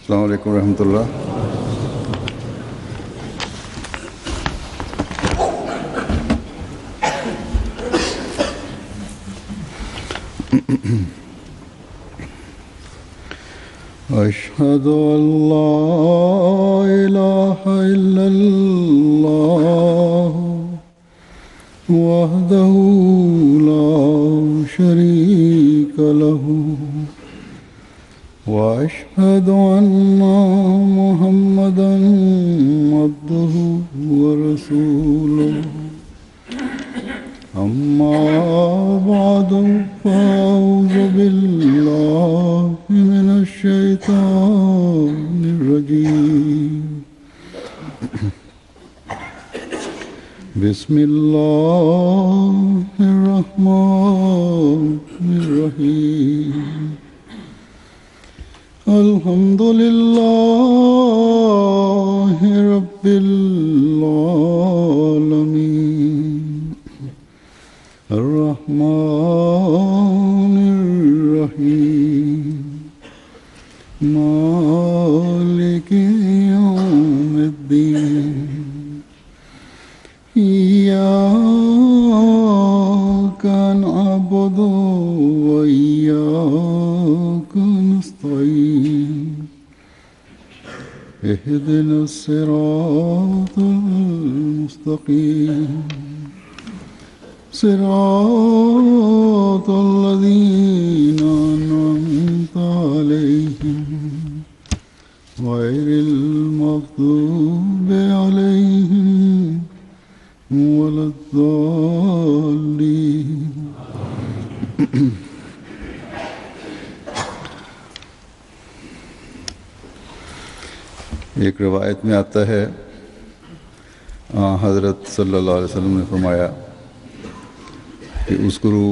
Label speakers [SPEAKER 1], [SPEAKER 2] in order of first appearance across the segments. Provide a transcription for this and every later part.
[SPEAKER 1] Assalamu alaikum warahmatullah. أشهد أن لا إله إلا الله وحده لا شريك له وأشهد أن محمدا عبده ورسوله أما بعد فأعوذ بالله من الشيطان الرجيم بسم الله الرحمن الرحيم الحمد لله رب العالمين الرحمن الرحيم مالك يوم الدين إياك نعبد وإياك نستعين اهدنا الصراط المستقيم صراط الذين أنعمت عليهم غير المغضوب عليهم ولا الضالين एक रवायत में आता है हज़रत सल्लल्लाहु अलैहि वसल्लम ने फरमाया कि उस्कुरू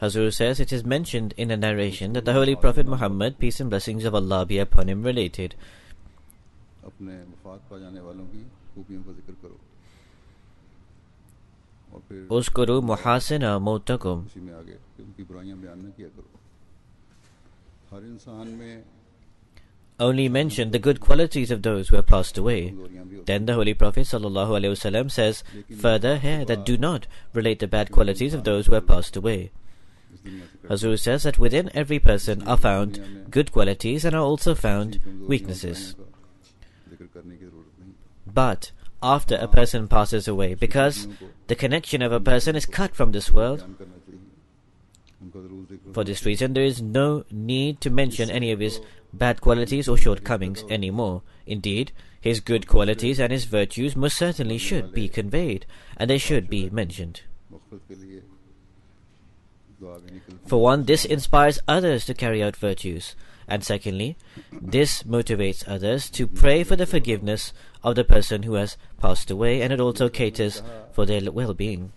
[SPEAKER 2] Hazur says, it is mentioned in a narration that the Holy Prophet Muhammad, peace and blessings of Allah be upon him, related,
[SPEAKER 1] अपने वफात पा जाने वालों की खूबियों का जिक्र करो और फिर
[SPEAKER 2] Uskuru muhasina mautakum.
[SPEAKER 1] उसी में आगे कि उनकी बुराइयां बयान न किया करो हर इंसान में
[SPEAKER 2] Only mention the good qualities of those who have passed away. Then the Holy Prophet ﷺ says further here that do not relate the bad qualities of those who have passed away. Hazur says that within every person are found good qualities and are also found weaknesses. But after a person passes away, because the connection of a person is cut from this world, for this reason there is no need to mention any of his bad qualities or shortcomings anymore. Indeed, his good qualities and his virtues most certainly should be conveyed, and they should be mentioned. For one, this inspires others to carry out virtues, and secondly, this motivates others to pray for the forgiveness of the person who has passed away, and it also caters for their well-being.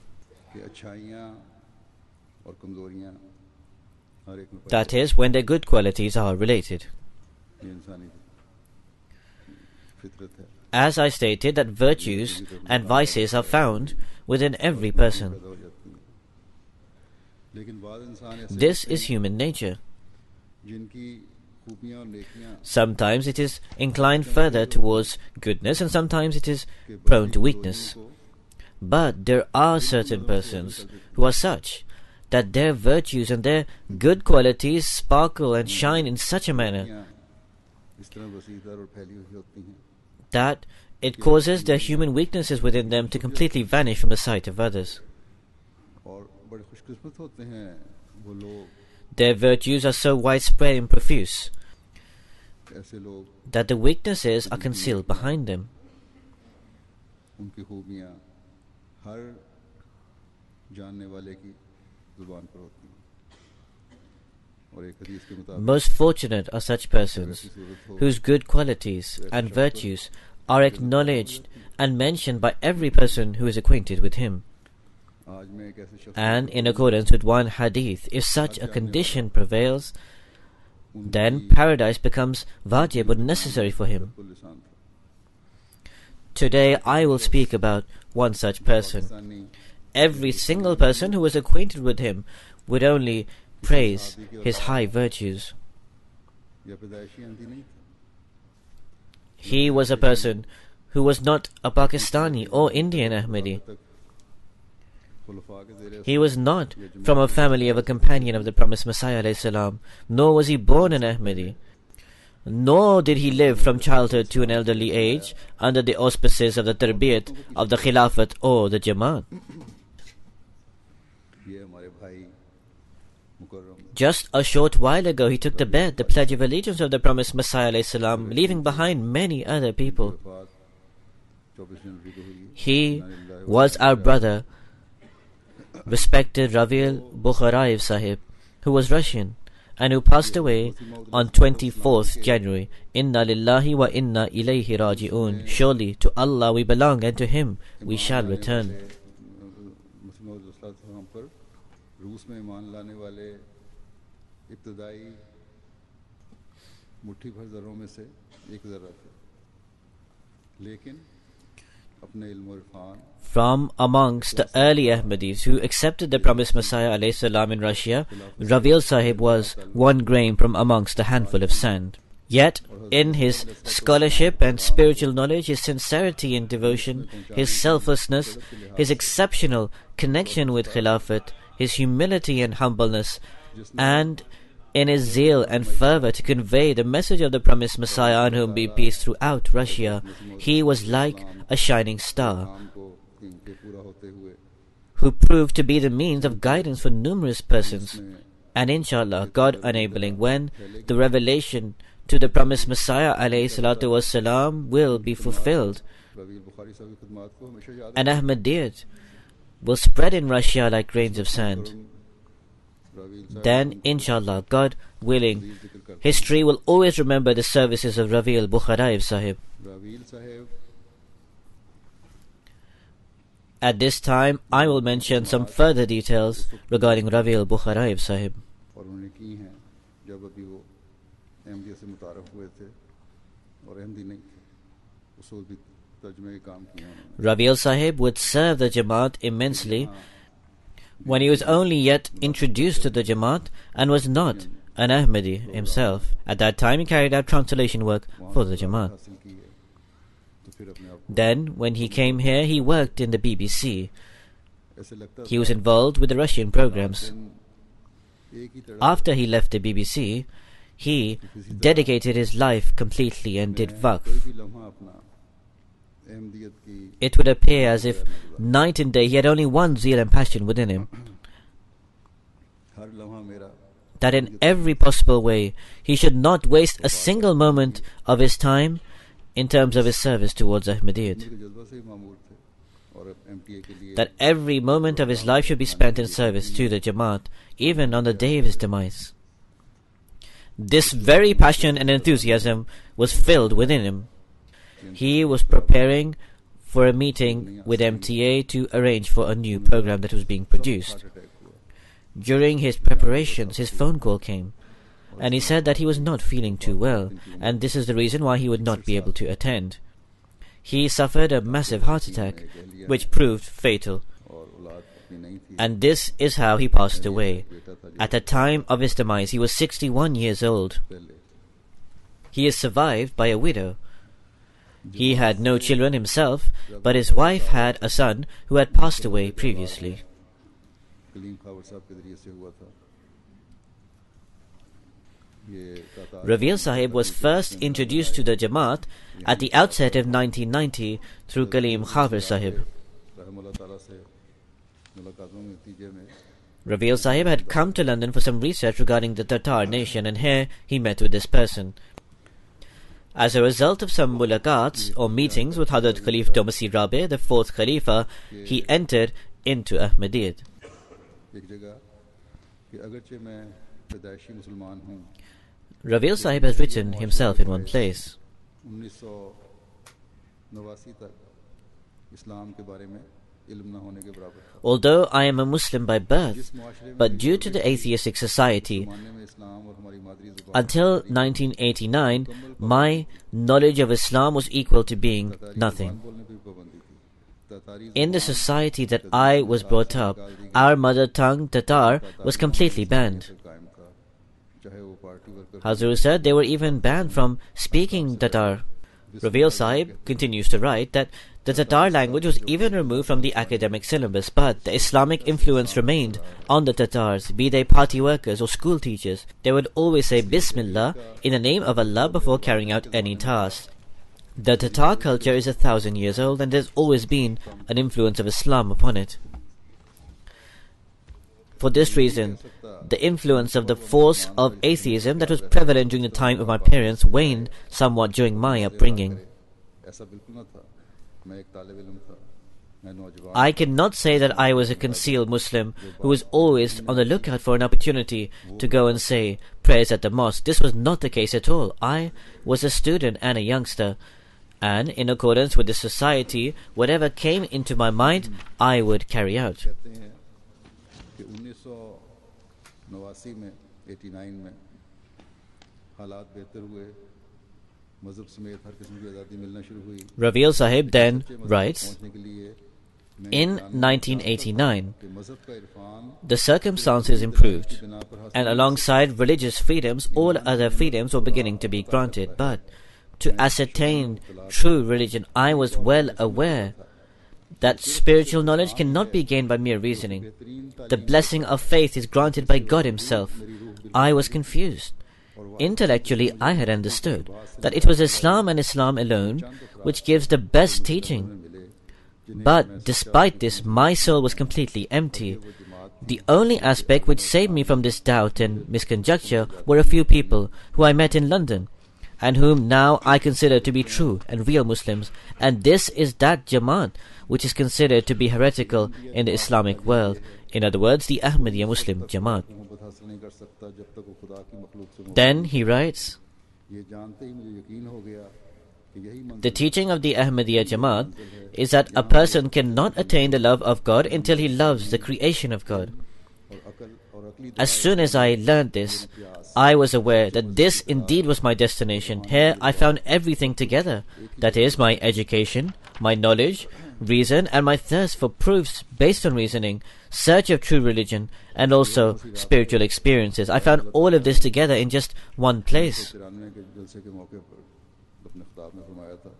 [SPEAKER 2] That is, when their good qualities are related. As I stated, that virtues and vices are found within every person. This is human nature. Sometimes it is inclined further towards goodness, and sometimes it is prone to weakness. But there are certain persons who are such that their virtues and their good qualities sparkle and shine in such a manner that it causes their human weaknesses within them to completely vanish from the sight of others. Their virtues are so widespread and profuse that the weaknesses are concealed behind them. Most fortunate are such persons whose good qualities and virtues are acknowledged and mentioned by every person who is acquainted with him. And in accordance with one hadith, if such a condition prevails, then paradise becomes wajib or necessary for him. Today I will speak about one such person. Every single person who was acquainted with him would only praise his high virtues.
[SPEAKER 1] या पैदाइशी अहमदी नहीं था.
[SPEAKER 2] He was a person who was not a Pakistani or Indian Ahmadi.
[SPEAKER 1] खुलफा के ज़ेरे
[SPEAKER 2] He was not from a family of a companion of the promised Messiah alayhi salam, nor was he born an Ahmadi, nor did he live from childhood to an elderly age under the auspices of the tarbiyat of the Khilafat or the Jamaat.
[SPEAKER 1] ये हमारे भाई मुकर्रम
[SPEAKER 2] Just a short while ago he took the bed, the pledge of allegiance of the promised Messiah alayhi salam, leaving behind many other people.
[SPEAKER 1] वफात 24 जनवरी को हुई.
[SPEAKER 2] He was our brother, respected Ravi'l Bukharaev Sahib, who was Russian and who passed away on 24th January. Inna lillahi wa inna ilayhi raji'un. Surely to Allah we belong and to Him we shall return.
[SPEAKER 1] मुस्लिम रसूलुल्लाह पर रूस में ईमान लाने वाले इब्तदाई मुट्ठी भर ज़रों में से एक ज़रा थे, लेकिन अपने इल्म और Irfan
[SPEAKER 2] From amongst the early Ahmadis who accepted the promised Messiah alayhi salam in Russia, Ravi'l Sahib was one grain from amongst a handful of sand. Yet, in his scholarship and spiritual knowledge, his sincerity and devotion, his selflessness, his exceptional connection with Khilafat, his humility and humbleness, and in his zeal and fervor to convey the message of the promised Messiah on whom be peace throughout Russia, he was like a shining star
[SPEAKER 1] काम को इनके पूरा होते हुए
[SPEAKER 2] who proved to be the means of guidance for numerous persons. And inshallah, God enabling, when the revelation to the promised Messiah alayhi salatu wassalam will be fulfilled,
[SPEAKER 1] रवील Bukhari साहब की खिदमत को हमेशा याद
[SPEAKER 2] and Ahmadiyyat will spread in Russia like grains of sand,
[SPEAKER 1] रवील साहब
[SPEAKER 2] then inshallah, God willing,
[SPEAKER 1] जिक्र करते
[SPEAKER 2] history will always remember the services of Ravi'l Bukharaev Sahib.
[SPEAKER 1] रवील साहब
[SPEAKER 2] At this time, I will mention some further details regarding Ravi'l Bukharaev Sahib.
[SPEAKER 1] और उन्होंने की हैं जब अभी वो अहमदिया से मुतारफ हुए थे और अहमदी नहीं थे, उस वक्त भी तर्जुमे के काम किए उन्होंने.
[SPEAKER 2] Ravi'l Sahib would serve the Jamaat immensely when he was only yet introduced to the Jamaat and was not an Ahmadi himself. At that time, he carried out translation work for the Jamaat.
[SPEAKER 1] हासिल की है तो फिर अपने आप
[SPEAKER 2] Then, when he came here, he worked in the BBC.
[SPEAKER 1] को ऐसे लगता
[SPEAKER 2] He was involved with the Russian programs.
[SPEAKER 1] एक ही तरह
[SPEAKER 2] After he left the BBC, he dedicated his life completely and did
[SPEAKER 1] कोई
[SPEAKER 2] waqf.
[SPEAKER 1] भी लम्हा अपना अहमदियत की
[SPEAKER 2] It would appear as if night and day he had only one zeal and passion within him,
[SPEAKER 1] हर लम्हा मेरा
[SPEAKER 2] that in every possible way he should not waste a single moment of his time in terms of his service towards Ahmadiyyat,
[SPEAKER 1] के जज्बा से ही मामूर थे और MTA के लिए
[SPEAKER 2] that every moment of his life should be spent in service to the Jamaat, even on the day of his demise. This very passion and enthusiasm was filled within him. He was preparing for a meeting with MTA to arrange for a new program that was being produced.
[SPEAKER 1] Heart attack हुआ.
[SPEAKER 2] During his preparations, his phone call came, and he said that he was not feeling too well, and this is the reason why he would not be able to attend. He suffered a massive heart attack, which proved fatal,
[SPEAKER 1] और औलाद अपनी नहीं थी.
[SPEAKER 2] and this is how he passed away.
[SPEAKER 1] बेटा था जो
[SPEAKER 2] At the time of his demise, he was 61 years old.
[SPEAKER 1] पहले
[SPEAKER 2] He is survived by a widow. He had no children himself, but his wife had a son who had passed away previously.
[SPEAKER 1] Kaleem Khawar साहब के जरिए से हुआ था. ये Tatar
[SPEAKER 2] Ravi'l Sahib was first introduced to the Jamaat at the outset of 1990 through Kaleem Khavar Sahib.
[SPEAKER 1] रहमतुल्लाह ताला से मुलाकातों के नतीजे में
[SPEAKER 2] Ravi'l Sahib had come to London for some research regarding the Tatar nation, and here he met with this person. As a result of some mulaqats or meetings with Hazrat Khalif Domasi Rabi, the fourth Khalifa, he entered into Ahmadiyyat.
[SPEAKER 1] एक जगह कि अगरचे मैं पैदाइशी मुसलमान हूँ,
[SPEAKER 2] Ravi'l Sahib has written himself in one place,
[SPEAKER 1] 1989 तक इस्लाम के बारे में इल्म न होने के बराबर था.
[SPEAKER 2] although I am a Muslim by birth,
[SPEAKER 1] जिस मुआशरे में
[SPEAKER 2] but due to the atheistic society,
[SPEAKER 1] ज़माने में इस्लाम और हमारी मादरी ज़ुबान
[SPEAKER 2] until 1989, my knowledge of Islam was equal to being nothing.
[SPEAKER 1] बोलने पे भी पाबंदी थी. तातारी
[SPEAKER 2] In the society that I was brought up, our mother tongue, Tatar, was completely banned.
[SPEAKER 1] कायम चाहे वो party worker
[SPEAKER 2] Hazur said they were even banned from speaking Tatar. Rabil Sahib continues to write that the Tatar language was even removed from the academic syllabus, but the Islamic influence remained on the Tatars, be they party workers or school teachers. They would always say Bismillah in the name of Allah before carrying out any task. The Tatar culture is 1,000 years old, and there's always been an influence of Islam upon it. For this reason, the influence of the force of atheism that was prevalent during the time of my parents waned somewhat during my upbringing.
[SPEAKER 1] ऐसा बिल्कुल ना था। मैं एक तालिब इल्म था, मैं नौजवान
[SPEAKER 2] I cannot say that I was a concealed Muslim who was always on the lookout for an opportunity to go and say prayers at the mosque. This was not the case at all. I was a student and a youngster, and in accordance with the society, whatever came into my mind, I would carry out.
[SPEAKER 1] कहते हैं कि 1989 में 89 में हालात बेहतर हुए, मजहब समेत हर किस्म की आज़ादी मिलना शुरू हुई।
[SPEAKER 2] Rabil Sahib then writes,
[SPEAKER 1] पहुंचने के लिए
[SPEAKER 2] in 1989,
[SPEAKER 1] कि मजहब का Irfan
[SPEAKER 2] the circumstances improved, and alongside religious freedoms, all other freedoms were beginning to be granted. But to ascertain true religion, I was well aware that spiritual knowledge cannot be gained by mere reasoning. The blessing of faith is granted by God Himself. I was confused. Intellectually, I had understood that it was Islam and Islam alone which gives the best teaching. But despite this, my soul was completely empty. The only aspect which saved me from this doubt and misconjecture were a few people who I met in London, and whom now I consider to be true and real Muslims, and this is that Jamaat which is considered to be heretical in the Islamic world. In other words, the Ahmadiyya Muslim Jamaat.
[SPEAKER 1] मोहब्बत हासिल नहीं कर सकता जब तक वो खुदा की मखलूक से
[SPEAKER 2] Then he writes,
[SPEAKER 1] ये जानते ही मुझे यकीन हो गया कि यही मंजिल
[SPEAKER 2] the teaching of the Ahmadiyya Jamaat is that a person cannot attain the love of God until he loves the creation of God.
[SPEAKER 1] और अकल और अकली
[SPEAKER 2] As soon as I learned this, I was aware that this indeed was my destination. Here I found everything together. That is, my education, my knowledge, reason, and my thirst for proofs based on reasoning, search of true religion, and also spiritual experiences. I found all of this together in just one place.
[SPEAKER 1] 93 के जलसे के मौके पर अपने खिताब में फरमाया था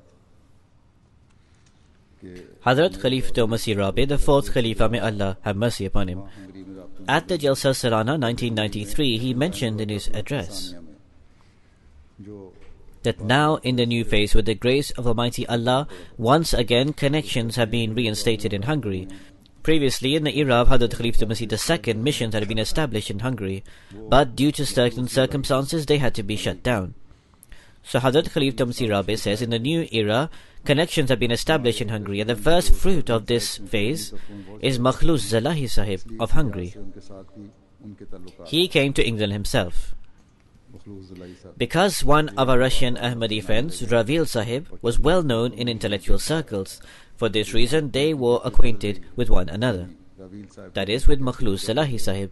[SPEAKER 1] कि
[SPEAKER 2] Hazrat Khalifa Masih Rabi, the fourth Khalifa, may Allah have mercy upon him,
[SPEAKER 1] Hungary में राब्ता
[SPEAKER 2] at the Jalsa Salana 1993, he mentioned in his address
[SPEAKER 1] में जो
[SPEAKER 2] that now in the new phase, with the grace of Almighty Allah, once again connections have been reinstated in Hungary. Previously, in the era of Hazrat Khalifa Masih II, missions had been established in Hungary, but due to certain circumstances, they had to be shut down. So Hazrat Khalifa Masih Rabi says, in the new era, connections have been established in Hungary, and the first fruit of this phase is Makhlus Zalahi Sahib of Hungary.
[SPEAKER 1] से उनके साथ भी उनके ताल्लुकात
[SPEAKER 2] He came to England himself.
[SPEAKER 1] मखलूक ज़लाई साहब
[SPEAKER 2] Because one of our Russian Ahmadi friends, Ravil Sahib, was well known in intellectual circles. For this reason, they were acquainted with one another.
[SPEAKER 1] रवील साहब
[SPEAKER 2] That is, with Makhlus Salahi Sahib.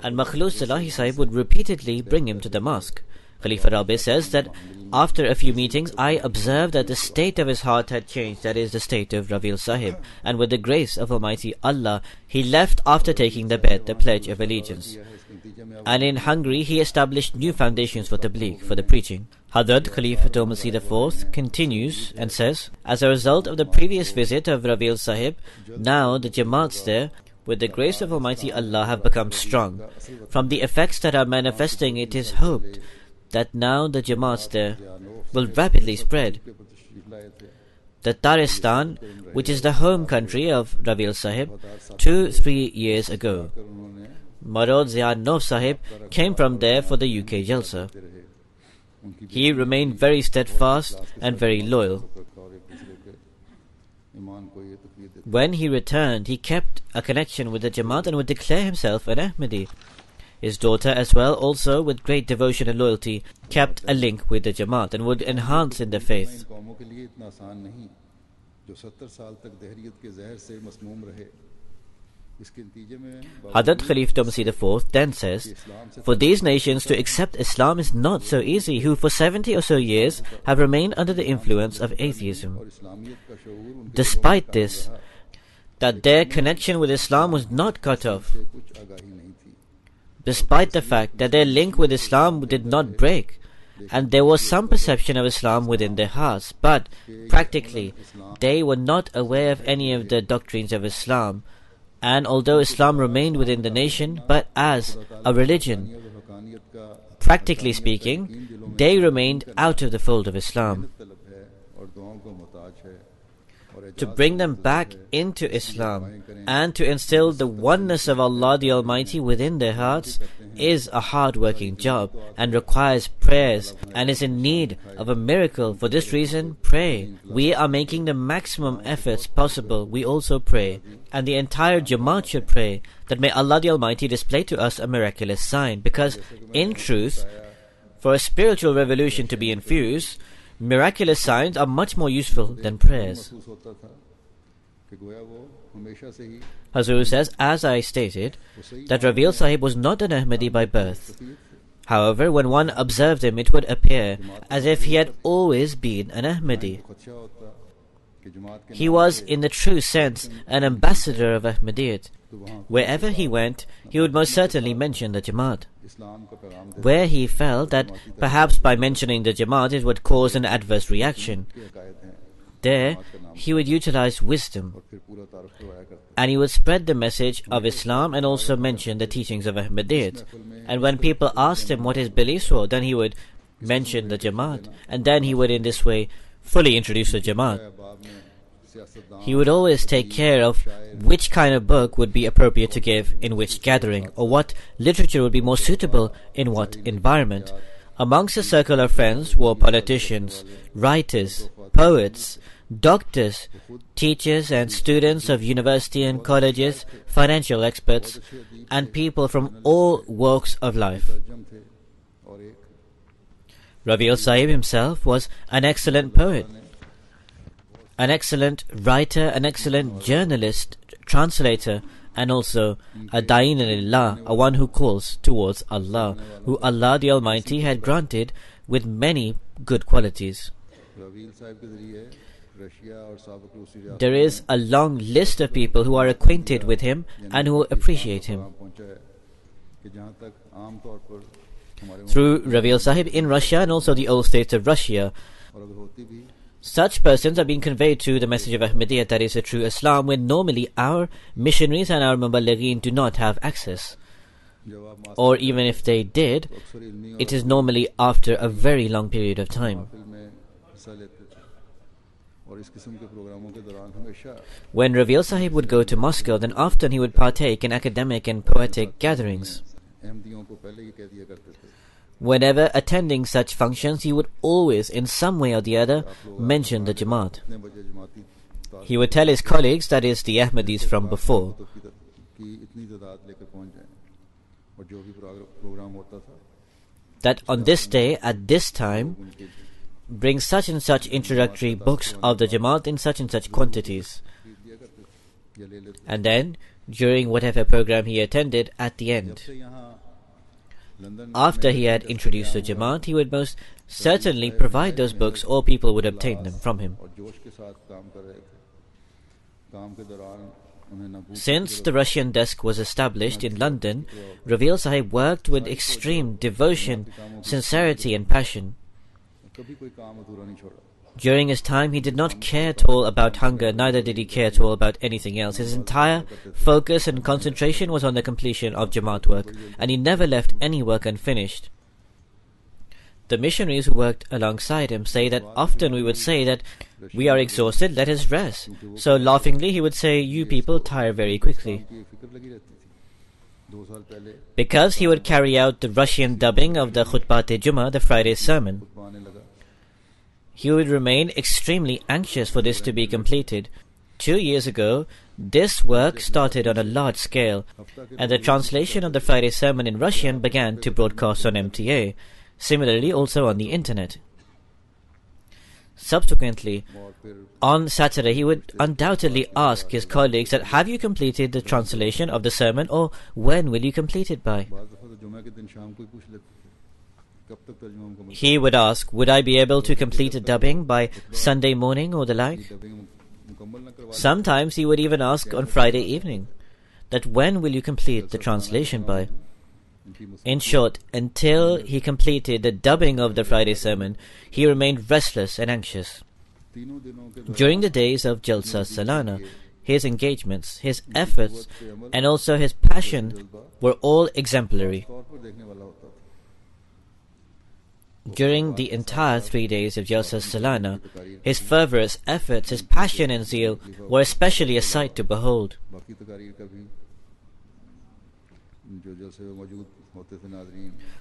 [SPEAKER 2] And Makhlus Salahi Sahib would repeatedly bring him to the mosque. Khalifa Rabi says that after a few meetings, I observed that the state of his heart had changed, that is, the state of Ravil Sahib. And with the grace of Almighty Allah, he left after taking the bet, the pledge of allegiance.
[SPEAKER 1] है इसके नतीजे में
[SPEAKER 2] And in Hungary, he established new foundations for tabligh, for the preaching. Hazrat Khalifa Masih IV continues and says, as a result of the previous visit of Ravil Sahib, now the Jamaats there, with the grace of Almighty Allah, have become strong. From the effects that are manifesting, it is hoped that now the Jamaats there will rapidly spread.
[SPEAKER 1] के तशरीफ लाए थे
[SPEAKER 2] The Taristan, which is the home country of Ravil Sahib, 2-3 years ago,
[SPEAKER 1] कर उन्होंने
[SPEAKER 2] Marod Ziyanov Sahib came from there for the UK Jalsa.
[SPEAKER 1] रहे उनकी
[SPEAKER 2] He remained very steadfast and very loyal.
[SPEAKER 1] रखा और एक दूसरे के ईमान को ये तकलीफ देते
[SPEAKER 2] When he returned, he kept a connection with the Jamaat and would declare himself an Ahmadi. His daughter as well, also with great devotion and loyalty, kept a link with the Jamaat and would enhance in the
[SPEAKER 1] in
[SPEAKER 2] faith.
[SPEAKER 1] कौमों के लिए इतना आसान नहीं जो 70 साल तक दहरियत के जहर से मसमूम रहे इसके नतीजे में
[SPEAKER 2] Hazrat Khalifa Masih IV then says, for these nations to accept Islam is not so easy, who for 70 or so years have remained under the influence of atheism.
[SPEAKER 1] और इस्लामियत का शऊर उनके
[SPEAKER 2] Despite this, that their connection with Islam was not cut off.
[SPEAKER 1] से कुछ आगाही नहीं थी
[SPEAKER 2] despite the fact that their link with Islam did not break, and there was some perception of Islam within their hearts, but practically they were not aware of any of the doctrines of Islam. And although Islam remained within the nation, but as a religion, practically speaking, they remained out of the fold of Islam. To bring them back into Islam and to instill the oneness of Allah the Almighty within their hearts is a hard-working job and requires prayers and is in need of a miracle. For this reason, pray. We are making the maximum efforts possible. We also pray, and the entire Jamaat should pray that may Allah the Almighty display to us a miraculous sign, because in truth, for a spiritual revolution to be infused, miraculous signs are much more useful than prayers. Hazur says, as I stated, that Rabil Sahib was not an Ahmadi by birth. However, when one observed him, it would appear as if he had always been an Ahmadi. He was, in the true sense, an ambassador of Ahmadiyyat. Wherever he went, he would most certainly mention the Jamaat. Where he felt that perhaps by mentioning the Jamaat it would cause an adverse reaction, there he would utilize wisdom, and he would spread the message of Islam and also mention the teachings of Ahmadiyyat. And when people asked him what his beliefs were, then he would mention the Jamaat, and then he would in this way fully introduce the Jamaat. He would always take care of which kind of book would be appropriate to give in which gathering, or what literature would be more suitable in what environment. Amongst his circle of friends were politicians, writers, poets, doctors, teachers and students of university and colleges, financial experts, and people from all walks of life. Rabil Sahib himself was an excellent poet, an excellent writer, an excellent journalist, translator, and also a Da'in al-Allah, a one who calls towards Allah, who Allah the Almighty had granted with many good qualities. There is a long list of people who are acquainted with him and who appreciate him. Through Rabil Sahib in Russia and also the old states of Russia, such persons are being conveyed to the message of Ahmadiyyat, that is a true Islam, when normally our missionaries and our Muballighin do not have access. Or even if they did, it is normally after a very long period of time. When Rabil Sahib would go to Moscow, then often he would partake in academic and poetic gatherings. Whenever attending such functions, he would always, in some way or the other, mention the Jamaat. He would tell his colleagues, that is, the Ahmadis from before, that on this day, at this time, bring such and such introductory books of the Jamaat in such and such quantities. And then, during whatever program he attended, at the end, after he had introduced the Jamaat, he would most certainly provide those books, or people would obtain them from him. Since the Russian desk was established in London, Rabil Sahib worked with extreme devotion, sincerity and passion. During his time, he did not care at all about hunger, neither did he care at all about anything else. His entire focus and concentration was on the completion of Jamaat work, and he never left any work unfinished. The missionaries who worked alongside him say that often we would say that we are exhausted, let us rest. So laughingly he would say, you people tire very quickly. Because he would carry out the Russian dubbing of the Khutbat-e-Jummah, the Friday sermon, he would remain extremely anxious for this to be completed. 2 years ago, this work started on a large scale, and the translation of the Friday sermon in Russian began to broadcast on MTA, similarly also on the internet. Subsequently, on Saturday, he would undoubtedly ask his colleagues that, have you completed the translation of the sermon, or when will you complete it by? He would ask, would I be able to complete the dubbing by Sunday morning or the like? Sometimes he would even ask on Friday evening, that when will you complete the translation by? In short, until he completed the dubbing of the Friday sermon, he remained restless and anxious. During the days of Jalsa Salana, his engagements, his efforts, and also his passion were all exemplary. During the entire 3 days of Jalsa Salana, his fervorous efforts, his passion and zeal were especially a sight to behold.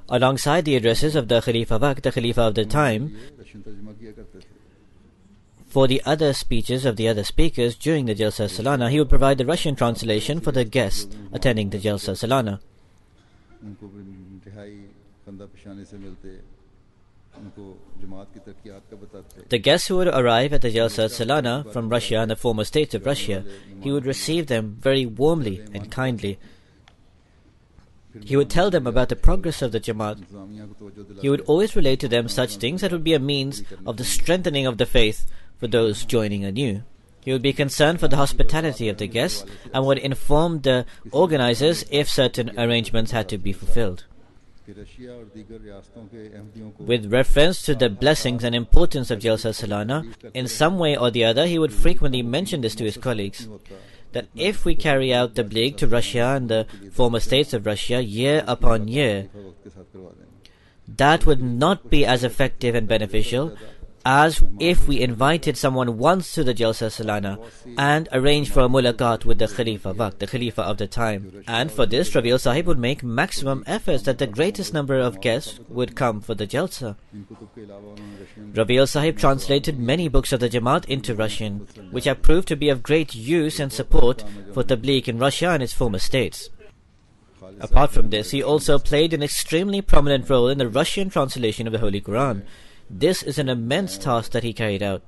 [SPEAKER 2] Alongside the addresses of the Khalifa Waqt, the Khalifa of the time, for the other speeches of the other speakers during the Jalsa Salana, he would provide the Russian translation for the guests attending the Jalsa Salana. The guests who would arrive at the Jalsa Salana from Russia and the former states of Russia, he would receive them very warmly and kindly. He would tell them about the progress of the Jamaat. He would always relate to them such things that would be a means of the strengthening of the faith for those joining anew. He would be concerned for the hospitality of the guests and would inform the organizers if certain arrangements had to be fulfilled. With reference to the blessings and importance of Jalsa Salana, in some way or the other he would frequently mention this to his colleagues, that if we carry out the tabligh to Russia and the former states of Russia year upon year, that would not be as effective and beneficial as if we invited someone once to the Jalsa Salana and arranged for a mulaqat with the Khalifa Waqt, the Khalifa of the time. And for this, Rabiul Sahib would make maximum efforts that the greatest number of guests would come for the Jalsa. Rabiul Sahib translated many books of the Jamaat into Russian, which have proved to be of great use and support for tabligh in Russia and its former states. Apart from this, he also played an extremely prominent role in the Russian translation of the Holy Quran. This is an immense task that he carried out.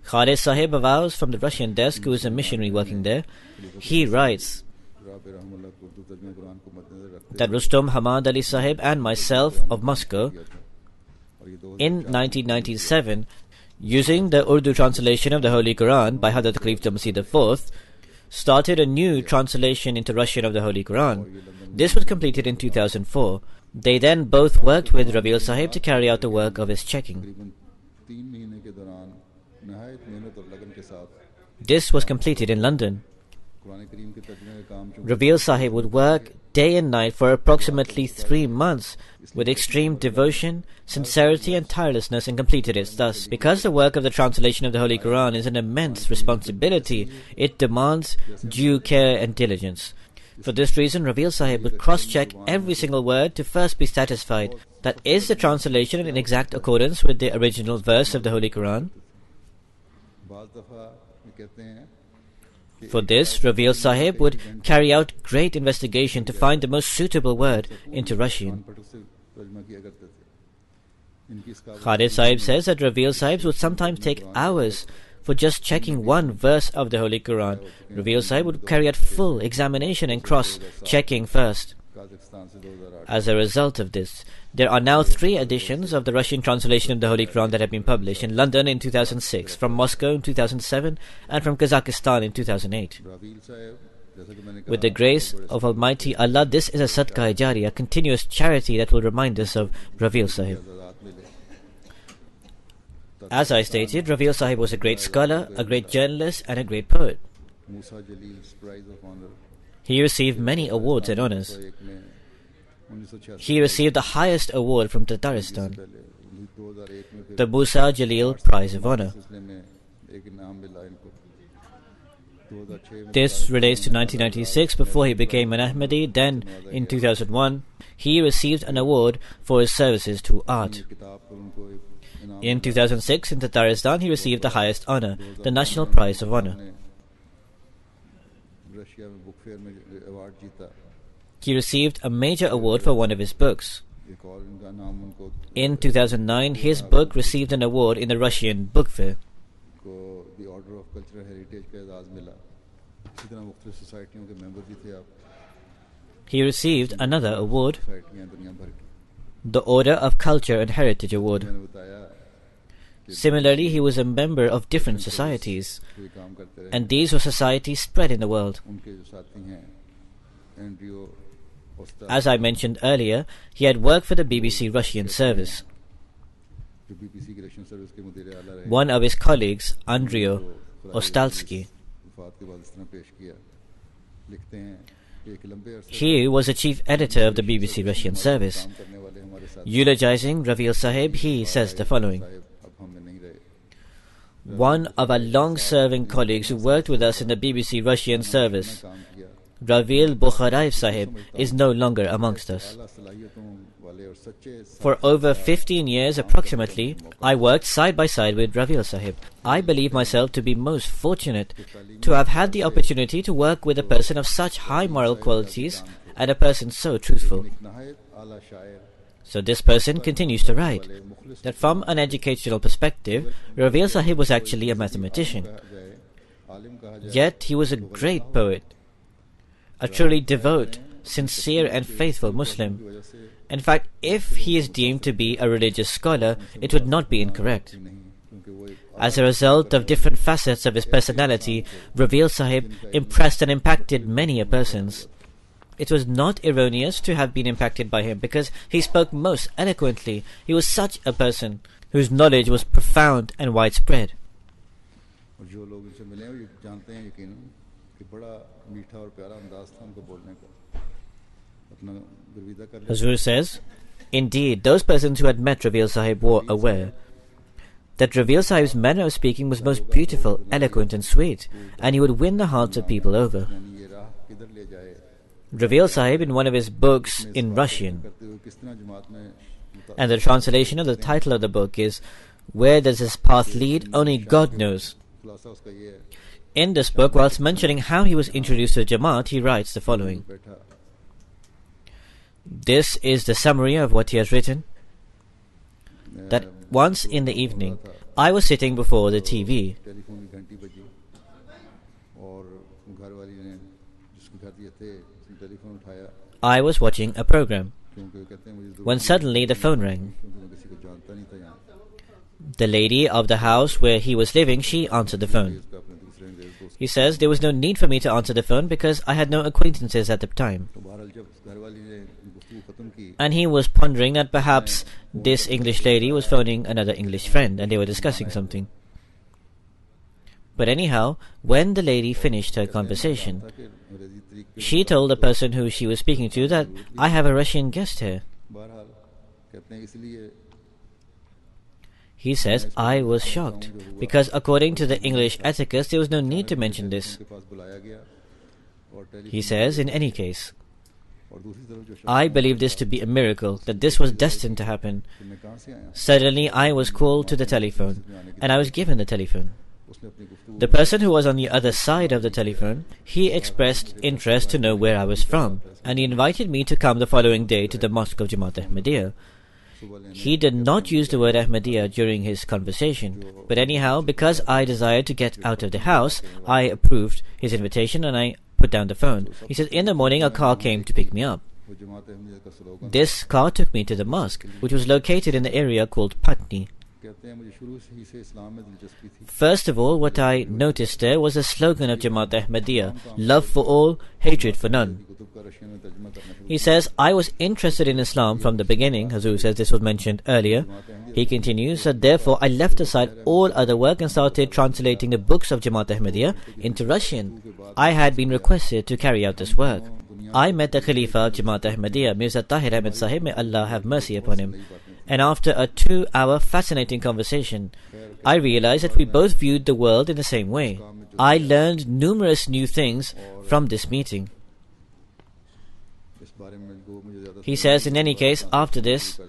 [SPEAKER 2] Khalid Sahib avows from the Russian desk, who is a missionary working there, he writes that Rustam Hamad Ali Sahib and myself of Moscow in 1997, using the Urdu translation of the Holy Quran by Hazrat Khalifah Masih IV, started a new translation into Russian of the Holy Quran. This was completed in 2004. They then both worked with Rabiul Sahib to carry out the work of his checking. This was completed in London. Rabiul Sahib would work day and night for approximately 3 months with extreme devotion, sincerity and tirelessness, and completed it. Thus, because the work of the translation of the Holy Quran is an immense responsibility, it demands due care and diligence. For this reason, Rabiul Sahib would cross-check every single word to first be satisfied that is the translation in exact accordance with the original verse of the Holy Quran. For this, Rabiul Sahib would carry out great investigation to find the most suitable word into Russian. Khalid Sahib says that Rabiul Sahib would sometimes take hours for just checking one verse of the Holy Quran. Rabiul Sahib would carry out full examination and cross-checking first. As a result of this, there are now 3 editions of the Russian translation of the Holy Quran that have been published in London in 2006, from Moscow in 2007, and from Kazakhstan in 2008. With the grace of Almighty Allah, this is a sadqa jari, a continuous charity that will remind us of Rabiul Sahib. As I stated, Rabiul Sahib was a great scholar, a great journalist, and a great poet. He received many awards and honors. He received the highest award from Tatarstan, the Musa Jalil Prize of Honor. This relates to 1996, before he became an Ahmadi. Then, in 2001, he received an award for his services to art. In 2006, in Tatarstan, he received the highest honor, the National Prize of Honor. He received a major award for one of his books. In 2009, his book received an award in the Russian Book Fair. He received another award, the Order of Culture and Heritage Award. Similarly, he was a member of different societies, and these were societies spread in the world. As I mentioned earlier, he had worked for the BBC Russian service.
[SPEAKER 1] जो BBC की Russian service के मुदीर आला रहे
[SPEAKER 2] One of his colleagues, Andriy Ostalsky,
[SPEAKER 1] वफात के बाद इस तरह पेश किया लिखते हैं कि एक लंबे अरसे
[SPEAKER 2] he was the chief editor of the BBC Russian service.
[SPEAKER 1] काम करने वाले हमारे साथ
[SPEAKER 2] Eulogizing Ravi'l Sahib, he says the following:
[SPEAKER 1] Sahib अब हम में नहीं रहे
[SPEAKER 2] one of our long-serving colleagues who worked with us in the BBC Russian service,
[SPEAKER 1] काम किया
[SPEAKER 2] Ravi'l Bukharayev Sahib, is no longer amongst us.
[SPEAKER 1] आला सलाहियतों वाले और सच्चे
[SPEAKER 2] For over 15 years approximately, I worked side by side with Ravi'l Sahib. I believe myself to be most fortunate to have had the opportunity to work with a person of such high moral qualities and a person so truthful.
[SPEAKER 1] एक नहायत आला शायर
[SPEAKER 2] So this person continues to write that from an educational perspective, Ravi'l Sahib was actually a mathematician.
[SPEAKER 1] जाए आलिम कहा जाए
[SPEAKER 2] Yet he was a great poet, a truly devout, sincere and faithful Muslim.
[SPEAKER 1] वजह से
[SPEAKER 2] In fact, if he is deemed to be a religious scholar, it would not be incorrect.
[SPEAKER 1] नहीं क्योंकि वो एक
[SPEAKER 2] As a result of different facets of his personality, Ravi'l Sahib impressed and impacted many a persons. It was not erroneous to have been impacted by him because he spoke most eloquently. He was such a person whose knowledge was profound and widespread.
[SPEAKER 1] और जो लोग इनसे मिले हैं वो ये जानते हैं यकीनन कि बड़ा मीठा और प्यारा अंदाज था उनको बोलने का अपना गर्विदा कर लिया
[SPEAKER 2] Huzur says, indeed, those persons who had met Ravi'l Sahib were aware that Ravi'l Sahib's manner of speaking was most beautiful, eloquent and sweet, and he would win the hearts of people over.
[SPEAKER 1] यानी ये राह किधर ले जाए
[SPEAKER 2] Ravi'l Sahib, in one of his books in Russian,
[SPEAKER 1] करते हुए किस तरह जमात में
[SPEAKER 2] and the translation of the title of the book is Where Does This Path Lead? Only God Knows.
[SPEAKER 1] खुलासा उसका ये है
[SPEAKER 2] In this book, whilst mentioning how he was introduced to Jamaat, he writes the following.
[SPEAKER 1] बैठा
[SPEAKER 2] This is the summary of what he has written. That once in the evening, I was sitting before the TV.
[SPEAKER 1] Telephone की घंटी बजी और घर वाली ने जिसके घर ये थे उसने टेलीफोन उठाया
[SPEAKER 2] I was watching a program
[SPEAKER 1] क्योंकि वो कहते हैं मुझे
[SPEAKER 2] when suddenly the phone rang.
[SPEAKER 1] क्योंकि मैं किसी को जानता नहीं था यहाँ
[SPEAKER 2] The lady of the house where he was living, she answered the phone.
[SPEAKER 1] इसका अपने दूसरे अंग्रेज दोस्त
[SPEAKER 2] He says there was no need for me to answer the phone because I had no acquaintances at the time.
[SPEAKER 1] तो बहरहाल जब घर वाली ने गुफ्तगू खत्म की
[SPEAKER 2] And he was pondering that perhaps this English lady was phoning another English friend and they were discussing something. But anyhow, when the lady finished her conversation,
[SPEAKER 1] था कि अंग्रेजी तरीके
[SPEAKER 2] she told the person who she was speaking to that I have a Russian guest here.
[SPEAKER 1] बहरहाल कहते हैं इसलिए
[SPEAKER 2] He says, I was shocked because according to the English etiquette, there was no need to mention this.
[SPEAKER 1] उनके पास बुलाया गया और telephone
[SPEAKER 2] He says, in any case,
[SPEAKER 1] और दूसरी तरफ जो शख्स
[SPEAKER 2] I believe this to be a miracle, that this was destined to happen.
[SPEAKER 1] कि मैं कहाँ से आया
[SPEAKER 2] Suddenly, I was called to the telephone, and I was given the telephone.
[SPEAKER 1] उसने अपनी गुफ्तगू
[SPEAKER 2] The person who was on the other side of the telephone, he expressed interest to know where I was from, and he invited me to come the following day to the mosque of Jamaat Ahmadiyya.
[SPEAKER 1] सुबह लेने
[SPEAKER 2] He did not use the word Ahmadiyya during his conversation, but anyhow, because I desired to get out of the house, I approved his invitation and I put down the phone. He says, in the morning a car came to pick me up.
[SPEAKER 1] वो जमात अहमदिया का slogan
[SPEAKER 2] This car took me to the mosque, which was located in the area called Patni.
[SPEAKER 1] कहते हैं मुझे शुरू से ही से इस्लाम में दिलचस्पी थी
[SPEAKER 2] First of all, what I noticed there was a slogan of Jamaat Ahmadiyya, love for all, hatred for none.
[SPEAKER 1] Qutub का रशियन में तर्जुमा करना शुरू
[SPEAKER 2] He says, I was interested in Islam from the beginning. Hazur says this was mentioned earlier. He continues, so therefore I left aside all other work and started translating the books of Jamaat Ahmadiyya into Russian. I had been requested to carry out this work. I met the Khalifa of Jamaat Ahmadiyya, Mirza Tahir Ahmed Sahib, may Allah have mercy upon him. And after a 2-hour fascinating conversation, I realized that we both viewed the world in the same way. I learned numerous new things from this meeting.
[SPEAKER 1] इस बारे में जो मुझे ज़्यादा
[SPEAKER 2] He says, in any case, after this,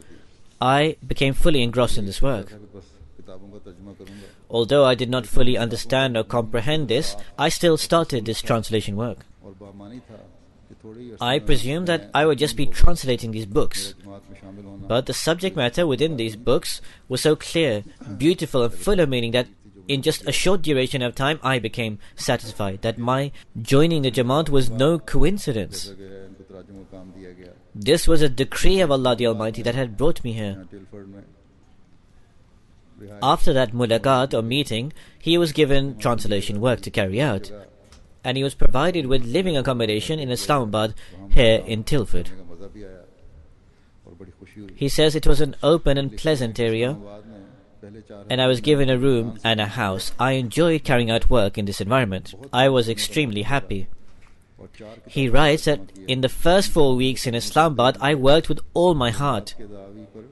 [SPEAKER 2] I became fully engrossed in this work.
[SPEAKER 1] है कि बस किताबों का तर्जुमा करूँगा
[SPEAKER 2] Although I did not fully understand or comprehend this, I still started this translation work.
[SPEAKER 1] और बामानी था कि थोड़ी ही
[SPEAKER 2] I presumed that I would just be translating these books.
[SPEAKER 1] जमात में शामिल होना
[SPEAKER 2] But the subject matter within these books was so clear, beautiful and full of meaning that in just a short duration of time I became satisfied that my joining the Jamaat was no coincidence.
[SPEAKER 1] जगह है इनको तराजुम का काम दिया गया
[SPEAKER 2] This was a decree of Allah the Almighty that had brought me here.
[SPEAKER 1] यहाँ टिलफर्ड में रिहाई
[SPEAKER 2] After that mulaqat or meeting, he was given translation work to carry out. and he was provided with living accommodation in Islamabad, here in Tilford.
[SPEAKER 1] का मज़ा भी आया और बड़ी खुशी हुई।
[SPEAKER 2] He says it was an open and pleasant area,
[SPEAKER 1] बाद में पहले 4
[SPEAKER 2] and I was given a room and a house. I enjoyed carrying out work in this environment. I was extremely happy.
[SPEAKER 1] और 4
[SPEAKER 2] He writes that in the first 4 weeks in Islamabad, I worked with all my heart,
[SPEAKER 1] के दावी पर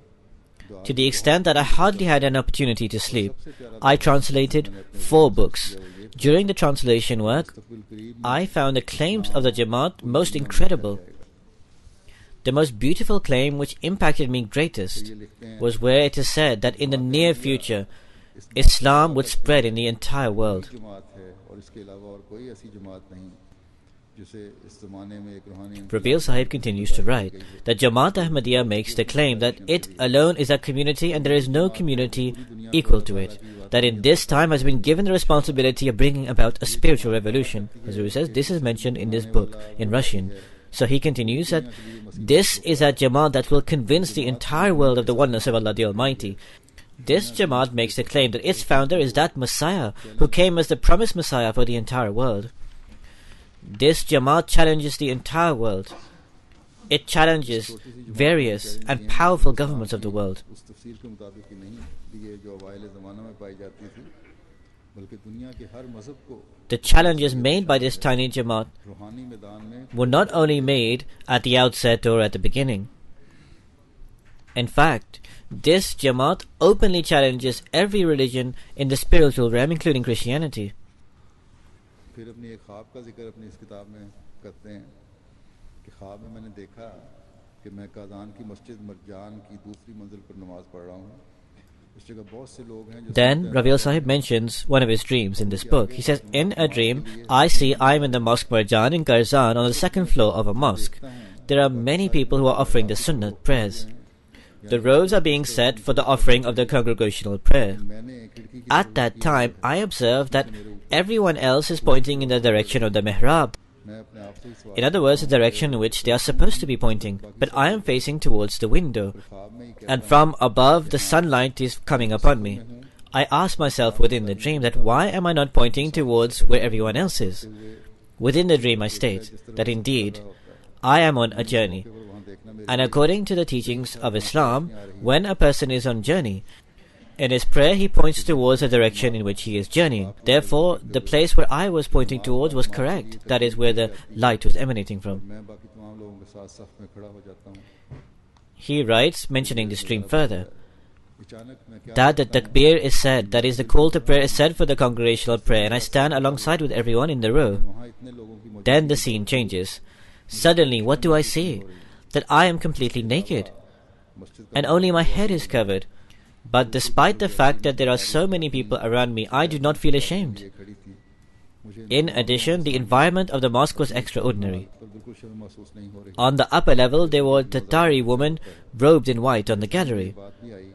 [SPEAKER 2] to the extent that I hardly had an opportunity to sleep. I translated 4 books. During the translation work, I found the claims of the Jamaat most incredible. The most beautiful claim which impacted me greatest was where it is said that in the near future, Islam would spread in the entire world.
[SPEAKER 1] जमात है और इसके अलावा और कोई ऐसी जमात नहीं जिसे इस ज़माने में एक रूहानी
[SPEAKER 2] Rabil Sahib continues to write that Jamaat Ahmadiyya makes the claim that it alone is a community and there is no community equal to it. That in this time has been given the responsibility of bringing about a spiritual revolution. As he says, this is mentioned in this book in Russian. So he continues that this is a Jamaat that will convince the entire world of the oneness of Allah the Almighty. This Jamaat makes the claim that its founder is that Messiah who came as the promised Messiah for the entire world. This Jamaat challenges the entire world. It challenges various and powerful governments of the world.
[SPEAKER 1] उस तफसीर के मुताबिक ही नहीं ये जो अवाइल ज़माना में पाई जाती थी बल्कि दुनिया के हर मज़हब को
[SPEAKER 2] The challenges made by this tiny Jamaat
[SPEAKER 1] रूहानी मैदान में
[SPEAKER 2] were not only made at the outset or at the beginning. In fact, this Jamaat openly challenges every religion in the spiritual realm, including Christianity.
[SPEAKER 1] फिर अपनी एक ख्वाब का जिक्र अपनी इस किताब में करते हैं कि ख्वाब में मैंने देखा कि मैं काज़ान की मस्जिद मरजान की दूसरी मंजिल पर नमाज पढ़ रहा हूँ। इस जगह बहुत से लोग हैं जो
[SPEAKER 2] Then Rabil Sahib mentions one of his dreams in this book. He says, in a dream, I see I am in the mosque Marjan in Karzan on the second floor of a mosque. There are many people who are offering the Sunnat prayers. The rows are being set for the offering of the congregational prayer.
[SPEAKER 1] मैंने खिड़की की
[SPEAKER 2] At that time, I observe that everyone else is pointing in the direction of the mihrab.
[SPEAKER 1] मैं अपने आप से ही सवाल
[SPEAKER 2] In other words, the direction in which they are supposed to be pointing. But I am facing towards the window,
[SPEAKER 1] ख्वाब में ही
[SPEAKER 2] and from above the sunlight is coming upon me. I ask myself within the dream that why am I not pointing towards where everyone else is? Within the dream I state that indeed I am on a journey.
[SPEAKER 1] वहाँ देखना मेरे
[SPEAKER 2] And according to the teachings of Islam, when a person is on journey, in his prayer he points towards the direction in which he is journeying. Therefore, the place where I was pointing towards was correct. That is where the light was emanating from.
[SPEAKER 1] मैं बाकी तमाम लोगों के साथ सफ में खड़ा हो जाता हूँ।
[SPEAKER 2] He writes, mentioning this dream further,
[SPEAKER 1] अचानक मैं क्या
[SPEAKER 2] that the takbir is said, that is the call to prayer is said for the congregational prayer, and I stand alongside with everyone in the row.
[SPEAKER 1] वहाँ इतने लोगों की मौजूदगी
[SPEAKER 2] Then the scene changes. Suddenly, what do I see? That I am completely naked,
[SPEAKER 1] मस्जिद
[SPEAKER 2] and only my head is covered. But despite the fact that there are so many people around me, I do not feel ashamed.
[SPEAKER 1] लिए खड़ी थी। मुझे
[SPEAKER 2] In addition, the environment of the mosque was extraordinary.
[SPEAKER 1] पर बिल्कुल शर्म महसूस नहीं हो रही।
[SPEAKER 2] On the upper level, there was the Tatari woman robed in white on the gallery.
[SPEAKER 1] बात भी आई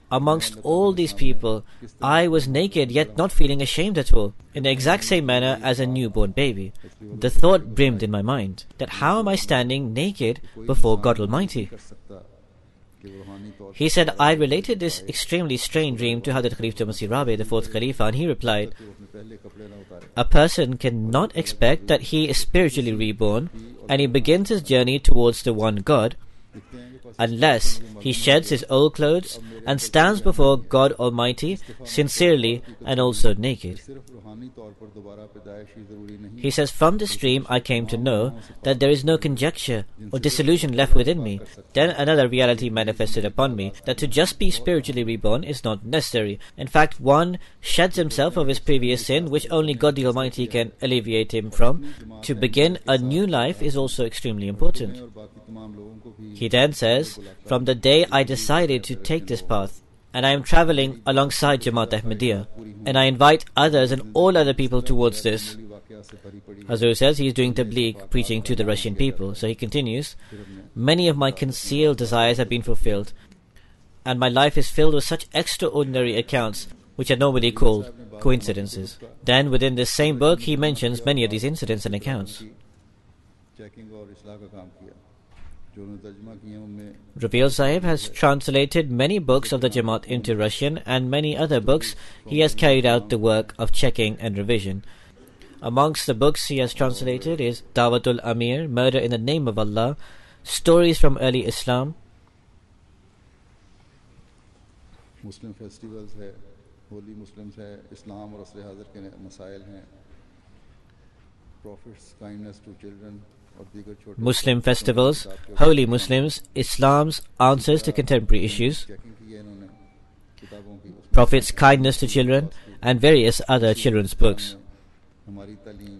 [SPEAKER 2] Amongst all these people, I was naked yet not feeling ashamed at all, in the exact same manner as a newborn baby. The thought brimmed in my mind that how am I standing naked before God Almighty?
[SPEAKER 1] कर सकता कि वो रूहानी तौर
[SPEAKER 2] He said, I related this extremely strange dream to Hadrat Khalifa Masih Rabi, the fourth Khalifa, and he replied,
[SPEAKER 1] पे वो अपने पहले कपड़े न उतारे।
[SPEAKER 2] a person cannot expect that he is spiritually reborn and he begins his journey towards the one God
[SPEAKER 1] दिखते हैं कि
[SPEAKER 2] unless he sheds his old clothes and stands before God Almighty sincerely and also naked.
[SPEAKER 1] सिर्फ रूहानी तौर पर दोबारा पैदाइश ही जरूरी नहीं।
[SPEAKER 2] He says, from this dream I came to know that there is no conjecture or disillusion left within me. Then another reality manifested upon me, that to just be spiritually reborn is not necessary. In fact, one sheds himself of his previous sin, which only God the Almighty can alleviate him from. To begin a new life is also extremely important.
[SPEAKER 1] और बाकी तमाम लोगों को भी
[SPEAKER 2] He then says, from the day I decided to take this path, and I am traveling alongside Jamaat Ahmadiyya, and I invite others and all other people towards this.
[SPEAKER 1] मामूली वाकया से भरी पड़ी
[SPEAKER 2] Hazur says he is doing tabligh, preaching to the Russian people. So he continues, many of my concealed desires have been fulfilled, and my life is filled with such extraordinary accounts which are normally called coincidences. Then within this same book he mentions many of these incidents and accounts.
[SPEAKER 1] Checking और इस्लाह का काम किया जो उन्होंने तर्जुमा किए उनमें
[SPEAKER 2] Rabil Sahib has translated many books of the Jamaat into Russian, and many other books he has carried out the work of checking and revision. Amongst the books he has translated is Dawatul Amir, Murder in the Name of Allah, Stories from Early Islam,
[SPEAKER 1] Muslim festivals है, Holi Muslims है, इस्लाम और असर हाज़िर के मसाइल हैं, profits kindness to children और दीगर छोटे
[SPEAKER 2] Muslim festivals, Holy Muslims, Islam's answers to contemporary issues,
[SPEAKER 1] checking की है इन्होंने किताबों की, उसमें
[SPEAKER 2] Prophet's kindness to children, and various other children's books.
[SPEAKER 1] हमारी तालीम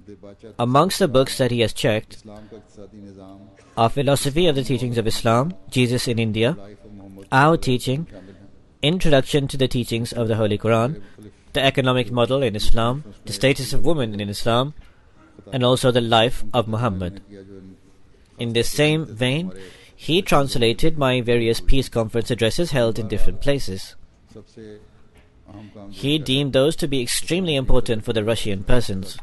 [SPEAKER 1] देबाचा
[SPEAKER 2] Amongst the books that he has checked
[SPEAKER 1] इस्लाम का इक़्तिसादी निज़ाम,
[SPEAKER 2] are Philosophy of the Teachings of Islam, Jesus in India,
[SPEAKER 1] life of Muhammad
[SPEAKER 2] Our Teaching,
[SPEAKER 1] शामिल हैं।
[SPEAKER 2] Introduction to the Teachings of the Holy Quran, The Economic Model in Islam, The Status of Women in Islam, and also the Life of Muhammad.
[SPEAKER 1] किया जो इन
[SPEAKER 2] In this same vein, he translated my various peace conference addresses held in different places.
[SPEAKER 1] सबसे अहम काम
[SPEAKER 2] He deemed those to be extremely important for the Russian persons.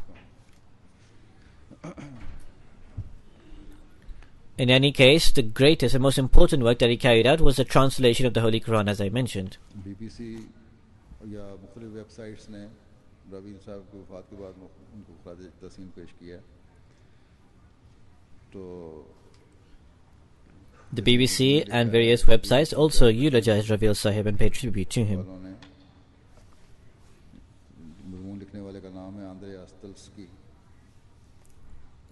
[SPEAKER 2] In any case, the greatest and most important work that he carried out was the translation of the Holy Quran, as I mentioned.
[SPEAKER 1] BBC या मुख्तलिफ websites ने रवीन साहब की वफ़ात के बाद उनको ख़राज तहसीन पेश किया, तो
[SPEAKER 2] The BBC and various websites also eulogized Rabil Sahib and paid tribute to him.
[SPEAKER 1] वालों ने मज़मून लिखने वाले का नाम है Andre आस्तल्स्की,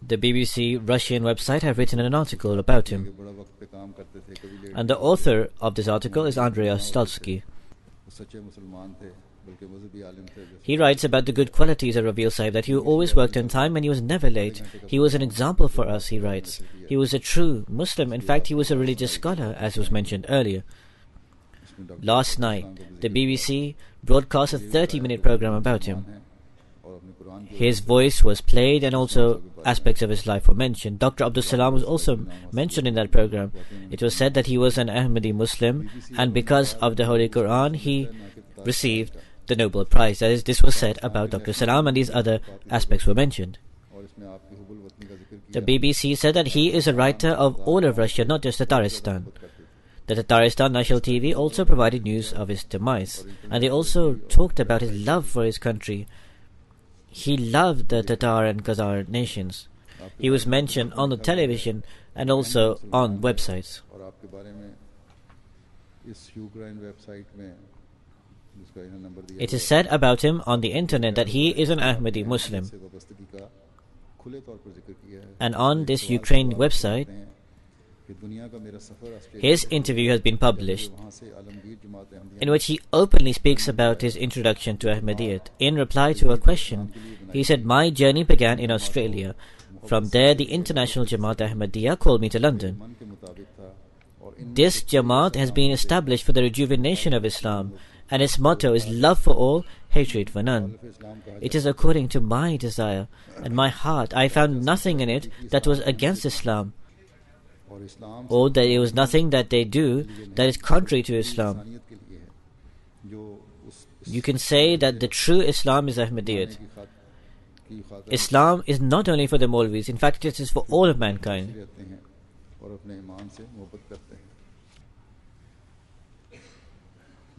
[SPEAKER 2] The BBC Russian website have written an article about
[SPEAKER 1] कि
[SPEAKER 2] him,
[SPEAKER 1] बड़ा वक्त पे काम करते थे, कभी late
[SPEAKER 2] and the author of this article is Andrei Stalsky.
[SPEAKER 1] वो सच्चे मुसलमान थे, बल्कि मज़हबी आलिम थे।
[SPEAKER 2] He writes about the good qualities of Rabil Sahib, that he always worked on time and he was never late. He was an example for us, he writes. He was a true Muslim. In fact, he was a religious scholar, as was mentioned earlier.
[SPEAKER 1] इसमें doctor
[SPEAKER 2] Last night, the BBC broadcast a 30-minute program about him.
[SPEAKER 1] हैं और अपने कुरान की
[SPEAKER 2] His voice was played and also aspects of his life were mentioned. Dr. Abdul Salam was also mentioned in that program. It was said that he was an Ahmadi Muslim, and because of the Holy Quran, he received the Nobel Prize. That is, this was said about Dr. Salam, and these other aspects were mentioned.
[SPEAKER 1] और इसमें आपकी हुबुल वतनी का जिक्र
[SPEAKER 2] The
[SPEAKER 1] किया।
[SPEAKER 2] BBC said that he is a writer of all of Russia, not just Tataristan. The Tataristan National TV also provided news of his demise, and they also talked about his love for his country. He loved the Tatar and Khazar nations. He was mentioned on the television and also on websites.
[SPEAKER 1] और आपके बारे में इस Ukraine website में जिसका इन्हें number दिया
[SPEAKER 2] It is said about him on the internet that he is an Ahmadi Muslim.
[SPEAKER 1] से वाबस्तगी का खुले तौर पर जिक्र किया है।
[SPEAKER 2] And on this Ukraine website,
[SPEAKER 1] कि दुनिया का मेरा सफर Australia
[SPEAKER 2] his interview has been published,
[SPEAKER 1] वहाँ से आलमगीर जमात Ahmadiyya
[SPEAKER 2] in which he openly speaks about his introduction to Ahmadiyyat. In reply to a question, he said, "My journey began in Australia. From there, the International Jamaat Ahmadiyya called me to London.
[SPEAKER 1] मन के मुताबिक था और इन
[SPEAKER 2] This Jamaat has been established for the rejuvenation of Islam, and its motto is love for all, hatred for none.
[SPEAKER 1] इस्लाम कहा
[SPEAKER 2] It is according to my desire and my heart. I found nothing in it that was against Islam,
[SPEAKER 1] और इस्लाम
[SPEAKER 2] or that there was nothing that they do that is contrary to Islam.
[SPEAKER 1] इंसानियत के लिए है जो उस
[SPEAKER 2] You can say that the true Islam is Ahmadiyyat.
[SPEAKER 1] की खातिर
[SPEAKER 2] Islam is not only for the Maulvis, in fact it is for all of mankind.
[SPEAKER 1] रहते हैं और अपने ईमान से मोहब्बत करते हैं।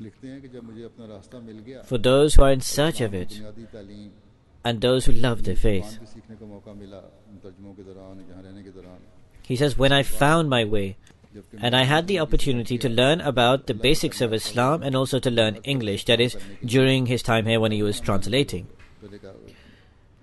[SPEAKER 1] लिखते हैं कि जब मुझे अपना रास्ता मिल गया
[SPEAKER 2] For those who are in search of it,
[SPEAKER 1] बुनियादी तालीम
[SPEAKER 2] and those who love their faith.
[SPEAKER 1] Quran भी सीखने का मौका मिला तर्जुमों के दौरान यहाँ रहने के दौरान
[SPEAKER 2] He says, when I found my way,
[SPEAKER 1] जबकि
[SPEAKER 2] and I had the opportunity to learn about the basics of Islam and also to learn English, that is, during his time here when he was translating.
[SPEAKER 1] पहले का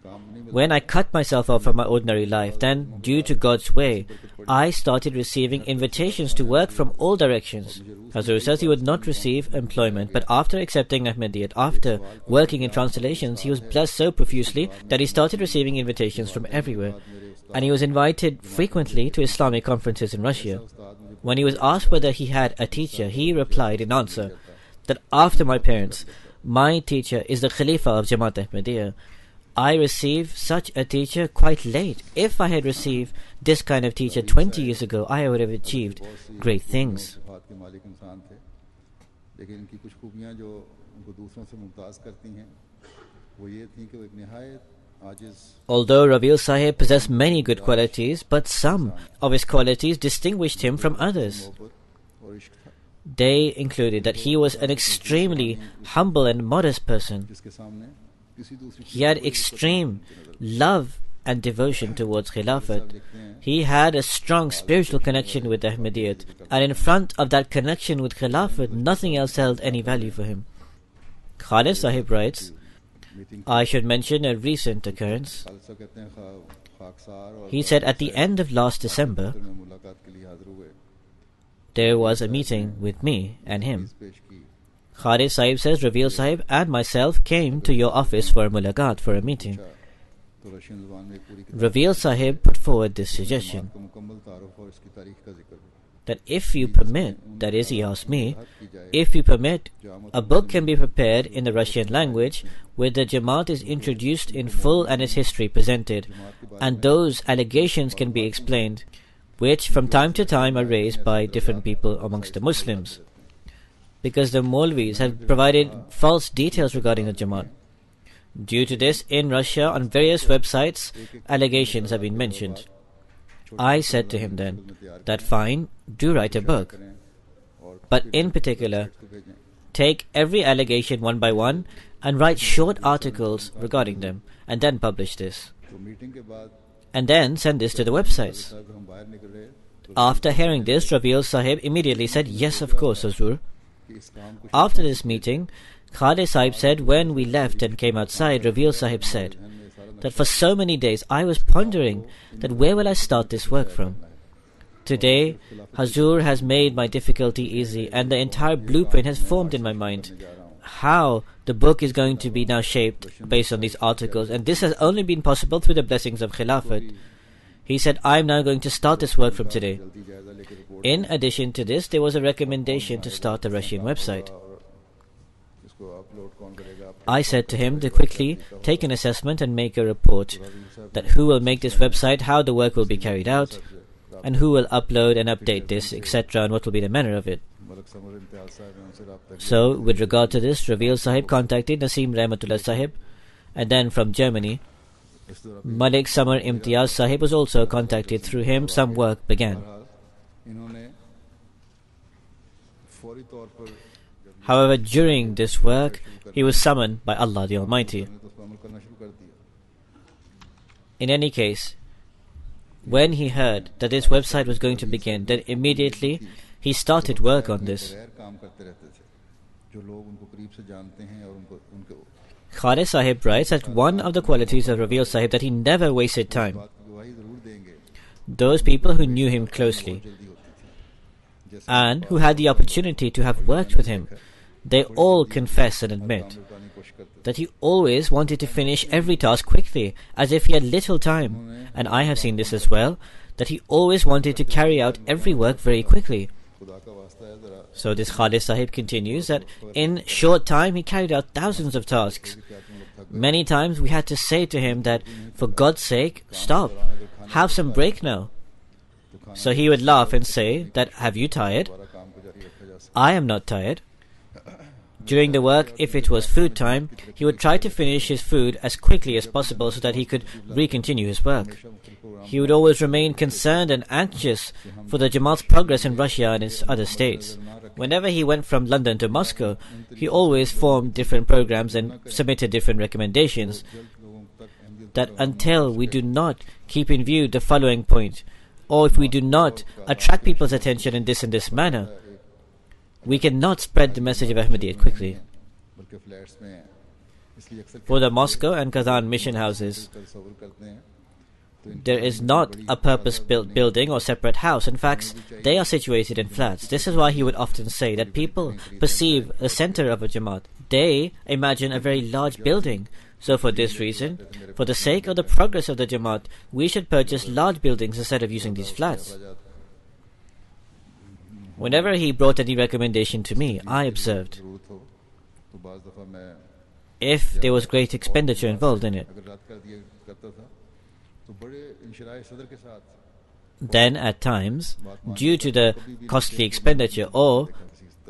[SPEAKER 1] काम नहीं मिला
[SPEAKER 2] When I cut myself off from my ordinary life, then, due to God's way, I started receiving invitations to work from all directions. Hazur says he would not receive employment, but after accepting Ahmadiyyat, after working in translations, he was blessed so profusely that he started receiving invitations from everywhere. And he was invited frequently to Islamic conferences in Russia. When he was asked whether he had a teacher, he replied in answer that after my parents, my teacher is the Khalifa of Jamaat Ahmadiyya. I received such a teacher quite late. If I had received this kind of teacher 20 years ago, I would have achieved great things.
[SPEAKER 1] हाथ के मालिक इंसान थे लेकिन इनकी कुछ खूबियां जो उनको दूसरों से मुमताज करती हैं वो ये थी कि वो एक निहायत आजिज
[SPEAKER 2] Although Rabil Sahib possessed many good qualities, but some of his qualities distinguished him from others.
[SPEAKER 1] मोहब्बत और इश्क था
[SPEAKER 2] They included that he was an extremely humble and modest person.
[SPEAKER 1] जिसके सामने
[SPEAKER 2] He had extreme love and devotion towards Khilafat. He had a strong spiritual connection with Ahmadiyyat, and in front of that connection with Khilafat, nothing else held any value for him. Khalid Sahib writes, I should mention a recent occurrence. He said at the end of last December, there was a meeting with me and him. Khalid Sahib says, Raveil Sahib and myself came to your office for a mulaqat, for a meeting. Raveil Sahib put forward this suggestion that if you permit, that is, he asked me, if you permit, a book can be prepared in the Russian language where the Jamaat is introduced in full and its history presented, and those allegations can be explained, which from time to time are raised by different people amongst the Muslims, because the Maulvis have provided false details regarding the Jamaat. Due to this, in Russia, on various websites, allegations have been mentioned. I said to him then, that fine, do write a book. But in particular, take every allegation one by one and write short articles regarding them, and then publish this. And then send this to the websites. After hearing this, Raveil Sahib immediately said, yes, of course, Hazur. After this meeting, Khalid Sahib said, when we left and came outside, Raveil Sahib said that for so many days I was pondering that where will I start this work from. Today, Hazur has made my difficulty easy, and the entire blueprint has formed in my mind. How the book is going to be now shaped based on these articles, and this has only been possible through the blessings of Khilafat. He said, I am now going to start this work from today. In addition to this, there was a recommendation to start a Russian website. I said to him to quickly take an assessment and make a report that who will make this website, how the work will be carried out, and who will upload and update this, etc., and what will be the manner of it. So, with regard to this, Raveil Sahib contacted Naseem Rahmatullah Sahib, and then from Germany, Malik Samar Imtiaz Sahib was also contacted. Through him, some work began. However, during this work, he was summoned by Allah the Almighty. In any case, when he heard that this website was going to begin, then immediately he started work on this. Khalid Sahib writes that one of the qualities of Raveil Sahib that he never wasted time. Those people who knew him closely and who had the opportunity to have worked with him, they all confess and admit that he always wanted to finish every task quickly, as if he had little time. And I have seen this as well, that he always wanted to carry out every work very quickly. So this Khalid Sahib continues that in short time he carried out thousands of tasks. Many times we had to say to him that, for God's sake, stop, have some break now. So he would laugh and say that, have you tired? I am not tired. During the work, if it was food time, he would try to finish his food as quickly as possible so that he could re-continue his work. He would always remain concerned and anxious for the Jamaat's progress in Russia and its other states. Whenever he went from London to Moscow, he always formed different programs and submitted different recommendations. That until we do not keep in view the following point, or if we do not attract people's attention in this manner, we cannot spread the message of Ahmadiyyat quickly. For the Moscow and Kazan mission houses, there is not a purpose-built building or separate house. In fact, they are situated in flats. This is why he would often say that people perceive the center of a Jamaat. They imagine a very large building. So for this reason, for the sake of the progress of the Jamaat, we should purchase large buildings instead of using these flats. Whenever he brought any recommendation to me, I observed if there was great expenditure involved in it. Then at times, due to the costly expenditure or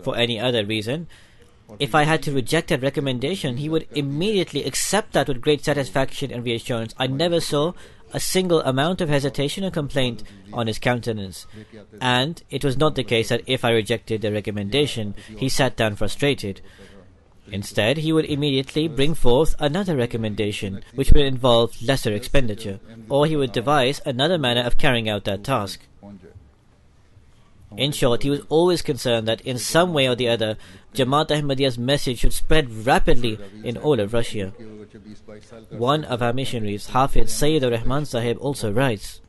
[SPEAKER 2] for any other reason, if I had to reject that recommendation, he would immediately accept that with great satisfaction and reassurance. I never saw a single amount of hesitation or complaint on his countenance. And it was not the case that if I rejected the recommendation, he sat down frustrated. Instead, he would immediately bring forth another recommendation, which would involve lesser expenditure, or he would devise another manner of carrying out that task. In short, he was always concerned that in some way or the other, Jamaat Ahmadiyya's message should spread rapidly in all of Russia. One of our missionaries, Hafiz Sayyid Rahman Sahib, also writes,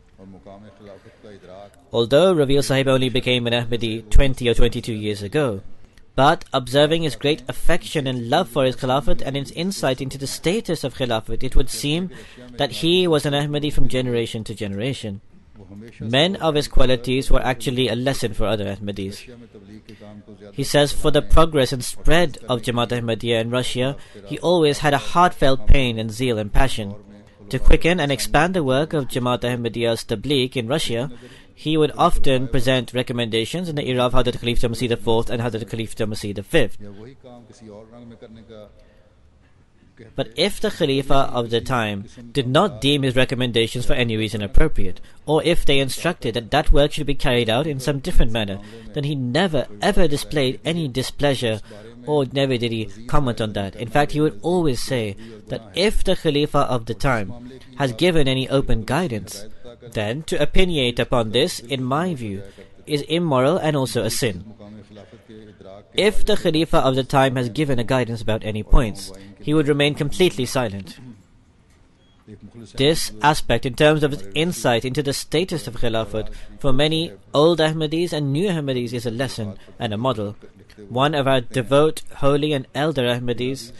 [SPEAKER 2] although Raveil Sahib only became an Ahmadi 20 or 22 years ago, but observing his great affection and love for his Khilafat and his insight into the status of Khilafat, it would seem that he was an Ahmadi from generation to generation. Men of his qualities were actually a lesson for other Ahmadis. He says, for the progress and spread of Jamaat Ahmadiyya in Russia, he always had a heartfelt pain and zeal and passion. To quicken and expand the work of Jamaat Ahmadiyya's Tabligh in Russia, he would often present recommendations in the era of Hazrat Khalifa Masih IV and Hazrat Khalifa Masih V. But if the Khalifa of the time did not deem his recommendations for any reason appropriate, or if they instructed that that work should be carried out in some different manner, then he never ever displayed any displeasure, or never did he comment on that. In fact, he would always say that if the Khalifa of the time has given any open guidance, then to opinionate upon this, in my view, is immoral and also a sin. If the Khalifa of the time has given a guidance about any points, he would remain completely silent. This aspect, in terms of its insight into the status of Khilafat, for many old Ahmadis and new Ahmadis is a lesson and a model. One of our devout, holy and elder Ahmadis,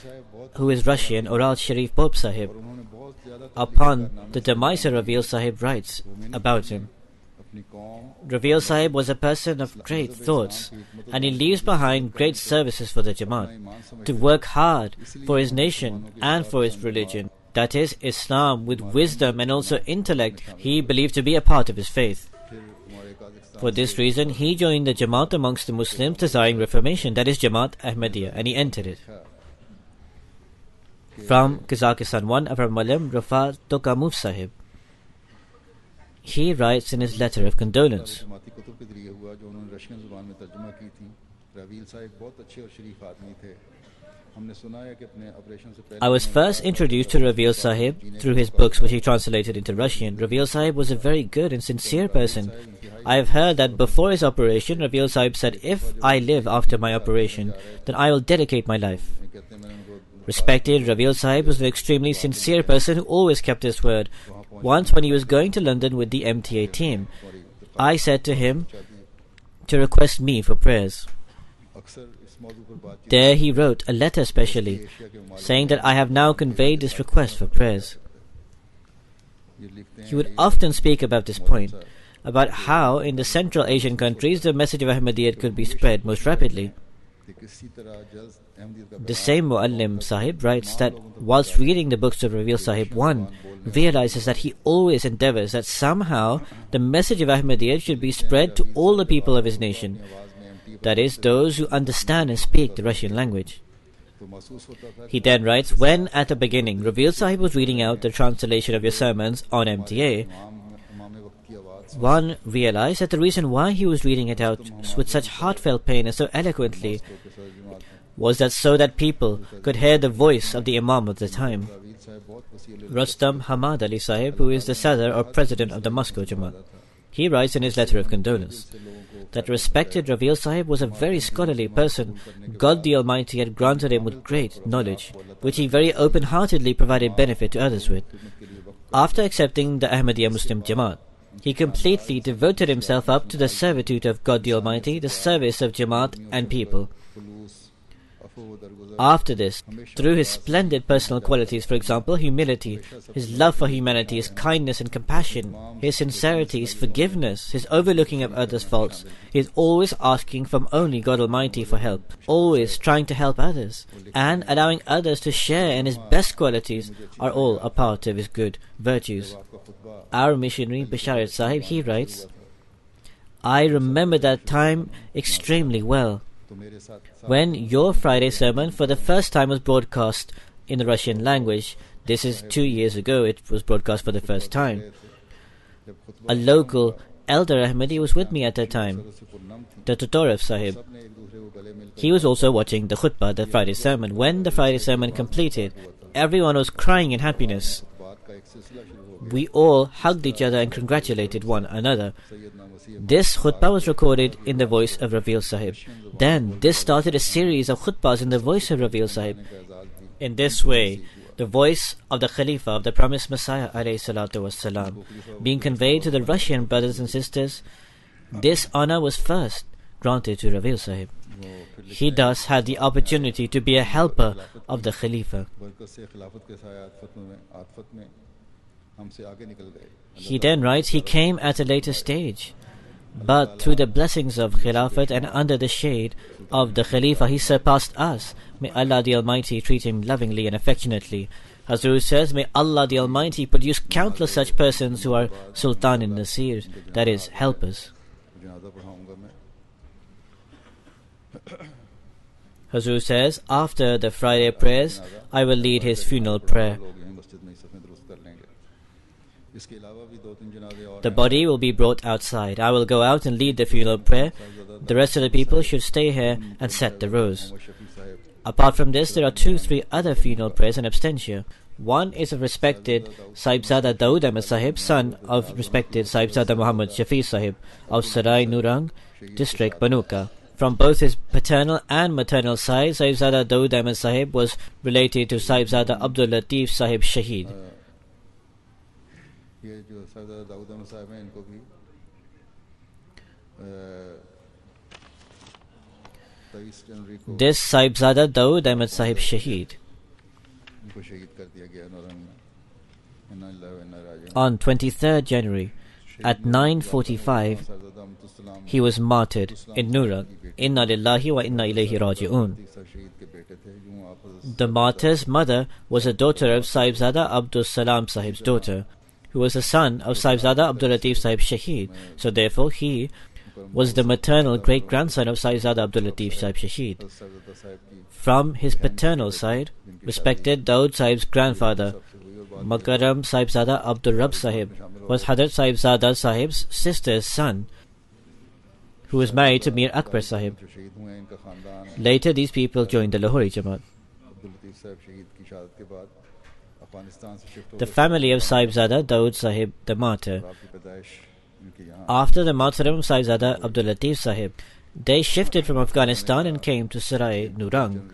[SPEAKER 2] who is Russian, Oral Sharif Pope Sahib, upon the demise of Raveil Sahib, writes about him. Raveil Sahib was a person of great thoughts, and he leaves behind great services for the Jamaat, to work hard for his nation and for his religion. That is, Islam with wisdom and also intellect he believed to be a part of his faith. For this reason, he joined the Jamaat amongst the Muslims desiring reformation, that is Jamaat Ahmadiyya, and he entered it. From Kazakhstan, one of our Malam, Rafa Tokamov Sahib. He writes in his letter of condolence, I was first introduced to Raveil Sahib through his books which he translated into Russian. Raveil Sahib was a very good and sincere person. I have heard that before his operation, Raveil Sahib said, if I live after my operation, then I will dedicate my life. Respected Raveil Sahib was an extremely sincere person who always kept his word. Once when he was going to London with the MTA team, I said to him to request me for prayers. There he wrote a letter specially, saying that I have now conveyed this request for prayers. He would often speak about this point, about how in the Central Asian countries the message of Ahmadiyyat could be spread most rapidly. The same Muallim Sahib writes that whilst reading the books of Raveil Sahib, one realizes that he always endeavors that somehow the message of Ahmadiyyat should be spread to all the people of his nation, that is, those who understand and speak the Russian language. He then writes, when at the beginning Raveil Sahib was reading out the translation of your sermons on MTA, one realized that the reason why he was reading it out with such heartfelt pain and so eloquently was that so that people could hear the voice of the Imam of the time, Rustam Hamad Ali Sahib, who is the Sadr or President of the Moscow Jamaat. He writes in his letter of condolence that respected Raveil Sahib was a very scholarly person. God the Almighty had granted him with great knowledge, which he very open-heartedly provided benefit to others with. After accepting the Ahmadiyya Muslim Jamaat, he completely devoted himself up to the servitude of God the Almighty, the service of Jamaat and people. After this, through his splendid personal qualities, for example, humility, his love for humanity, his kindness and compassion, his sincerity, his forgiveness, his overlooking of others' faults, he is always asking from only God Almighty for help, always trying to help others, and allowing others to share in his best qualities are all a part of his good virtues. Our missionary, Basharat Sahib, he writes, I remember that time extremely well, when your Friday sermon for the first time was broadcast in the Russian language. This is 2 years ago, it was broadcast for the first time. A local elder Ahmadi was with me at that time, the Tutorov Sahib. He was also watching the khutbah, the Friday sermon. When the Friday sermon completed, everyone was crying in happiness. We all hugged each other and congratulated one another. This khutbah was recorded in the voice of Rafiul Sahib. Then this started a series of khutbahs in the voice of Rafiul Sahib. In this way, the voice of the Khalifa of the promised Messiah ﷺ being conveyed to the Russian brothers and sisters, this honor was first granted to Rafiul Sahib. He thus had the opportunity to be a helper of the Khalifa. He then writes, he came at a later stage, but through the blessings of Khilafat and under the shade of the Khalifa, he surpassed us. May Allah the Almighty treat him lovingly and affectionately. Hazrat says, may Allah the Almighty produce countless such persons who are Sultan and Nasir, that is, helpers. Hazrat says, after the Friday prayers, I will lead his funeral prayer. The body will be brought outside. I will go out and lead the funeral prayer. The rest of the people should stay here and set the rows. Apart from this, there are 2-3 other funeral prayers and abstentia. One is of respected Sahibzada Dawood Ahmed Sahib, son of respected Sahibzada Muhammad Shafi Sahib of Sarai Nurang, district Banuka. From both his paternal and maternal side, Sahibzada Dawood Ahmed Sahib was related to Sahibzada Abdul Latif Sahib Shaheed. This Sahibzada Dawood Ahmed Sahib Shaheed, on 23rd January at 9:45, he was martyred in Nurang. Inna lillahi wa inna ilayhi raji'un. The martyr's mother was a daughter of Sahibzada Abdul Salam Sahib's daughter, who was the son of Sahibzada Abdul Latif Sahib Shaheed. So therefore he was the maternal great-grandson of Sahibzada Abdul Latif Sahib Shaheed. From his paternal side, respected Dawood Sahib's grandfather, Makaram Sahibzada Abdul Rab Sahib, was Hadrat Sahibzada Sahib's sister's son, who was married to Mir Akbar Sahib. Later these people joined the Lahori Jamaat. The family of Sahibzada Dawood Sahib, the martyr. After the martyrdom of Sahibzada Abdul Latif Sahib, they shifted from Afghanistan and came to Sarai Nurang.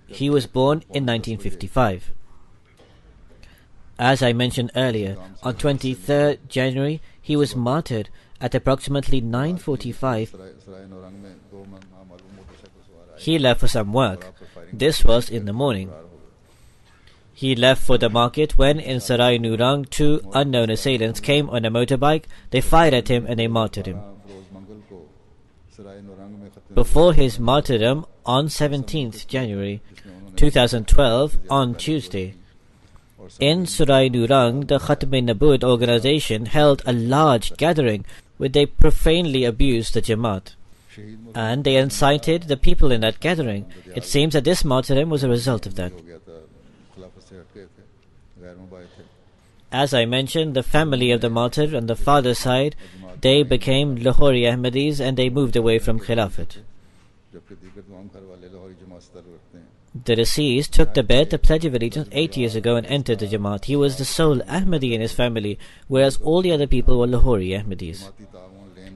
[SPEAKER 2] He was born in 1955. As I mentioned earlier, on 23rd January, he was martyred at approximately 9:45. He left for some work. This was in the morning. He left for the market when in Sarai Nurang 2 unknown assailants came on a motorbike. They fired at him and they martyred him. Before his martyrdom on 17th January 2012, on Tuesday, in Sarai Nurang, the Khatm-e-Nabuwwat organization held a large gathering where they profanely abused the Jamaat, and they incited the people in that gathering. It seems that this martyrdom was a result of that. As I mentioned, the family of the martyr on the father's side, they became Lahori Ahmadis and they moved away from Khilafat. The deceased took the bed, the Pledge of Allegiance, 8 years ago and entered the Jamaat. He was the sole Ahmadi in his family, whereas all the other people were Lahori Ahmadis.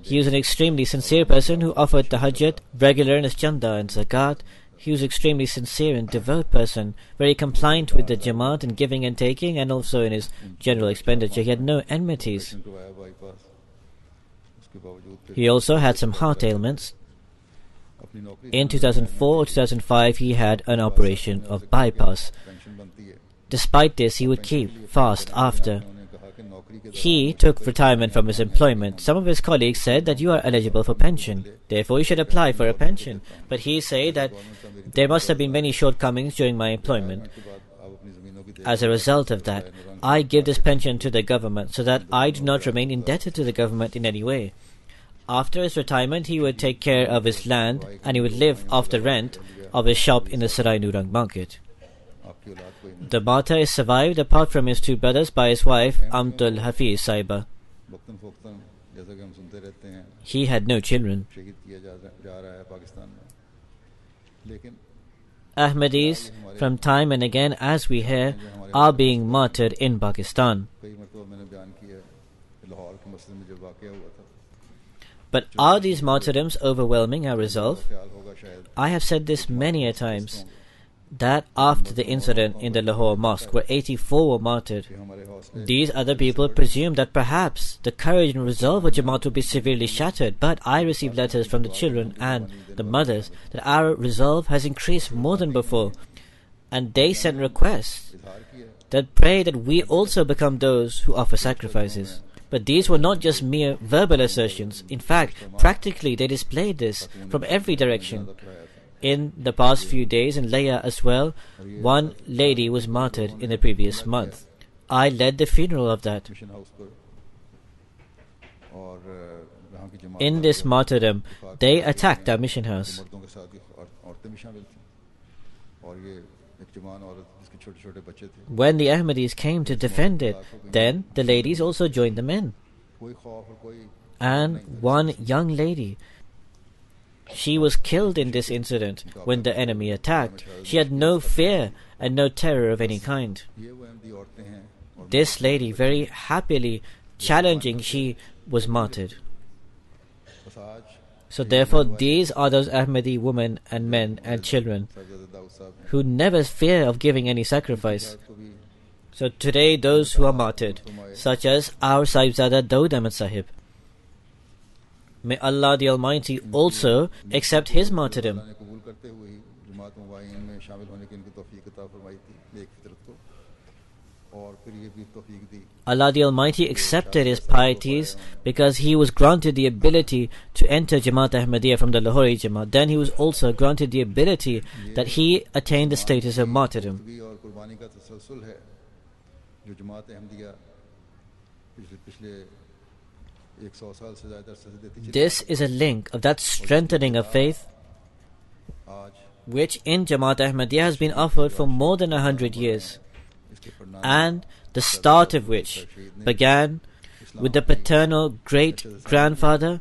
[SPEAKER 2] He was an extremely sincere person who offered tahajjud, regular in his chanda and zakat. He was extremely sincere and devout person, very compliant with the Jamaat in giving and taking, and also in his general expenditure. He had no enmities. He also had some heart ailments. In 2004 or 2005, he had an operation of bypass. Despite this, he would keep fast after. He took retirement from his employment. Some of his colleagues said that you are eligible for pension, therefore you should apply for a pension. But he said that there must have been many shortcomings during my employment. As a result of that, I give this pension to the government so that I do not remain indebted to the government in any way. After his retirement, he would take care of his land and he would live off the rent of his shop in the Sarai Nurang market. The martyr is survived apart from his 2 brothers by his wife Amtul Hafiz Saiba.
[SPEAKER 1] वक्तन फ़ोक्तन जैसा कि हम सुनते रहते हैं
[SPEAKER 2] He had no children.
[SPEAKER 1] शहीद किया जा रहा है पाकिस्तान में, लेकिन
[SPEAKER 2] Ahmadis, from time and again, as we hear, are being martyred in Pakistan.
[SPEAKER 1] कई मरतबा मैंने बयान किया है कि लाहौर की मस्जिद में जब वाक़या हुआ था,
[SPEAKER 2] But are these martyrdoms overwhelming our resolve?
[SPEAKER 1] ख्याल होगा शायद
[SPEAKER 2] I have said this many a times, that after the incident in the Lahore mosque where 84 were martyred,
[SPEAKER 1] कि हमारे हौसले
[SPEAKER 2] these other people presume that perhaps the courage and resolve of Jamaat will be severely shattered. But I received letters from the children and the mothers that our resolve has increased more than before, and they sent requests
[SPEAKER 1] इजहार किया
[SPEAKER 2] that pray that we also become those who offer sacrifices. But these were not just mere verbal assertions. In fact, practically they displayed this from every direction. In the past few days in Leia as well, one lady was martyred in the previous month. I led the funeral of that.
[SPEAKER 1] Mission house पर, और यहाँ की जमात
[SPEAKER 2] In this martyrdom, they attacked our mission house.
[SPEAKER 1] मर्दों के साथ ही औरतें भी शामिल थीं, और ये एक जवान औरत जिसके छोटे छोटे बच्चे थे,
[SPEAKER 2] When the Ahmadis came to defend it, then the ladies also joined the men.
[SPEAKER 1] कोई खौफ और कोई
[SPEAKER 2] And one young lady, she was killed in this incident when the enemy attacked. She had no fear and no terror of any kind.
[SPEAKER 1] ये वो अहमदी औरतें हैं, और
[SPEAKER 2] This lady, very happily challenging, she was martyred.
[SPEAKER 1] बस आज
[SPEAKER 2] So therefore, these are those Ahmadi women and men and children
[SPEAKER 1] Sahibzada Dawood साहब हैं,
[SPEAKER 2] who never fear of giving any sacrifice.
[SPEAKER 1] को भी
[SPEAKER 2] So today, those who are martyred, such as our Sahibzada Daud Ahmad Sahib, may Allah the Almighty also accept his martyrdom.
[SPEAKER 1] अल्लाह ने कबूल करते हुए ही जमात मुबाइन में शामिल होने की इनको तौफीक अता फरमाई थी नेक फितरत को, और फिर ये भी तौफीक दी
[SPEAKER 2] Allah the Almighty accepted his pieties because he was granted the ability to enter Jamaat Ahmadiyya from the Lahori Jamaat. Then he was also granted the ability that he attained the status of martyrdom.
[SPEAKER 1] भी और कुर्बानी का तसलसल है जो जमात अहमदिया पिछले 100 साल से ज़्यादा अरसे से देती चली
[SPEAKER 2] This is a link of that strengthening of faith
[SPEAKER 1] आज
[SPEAKER 2] which in Jamaat Ahmadiyya has been offered for more than 100 years,
[SPEAKER 1] इसके परिणाम
[SPEAKER 2] and the start of which began with the paternal great-grandfather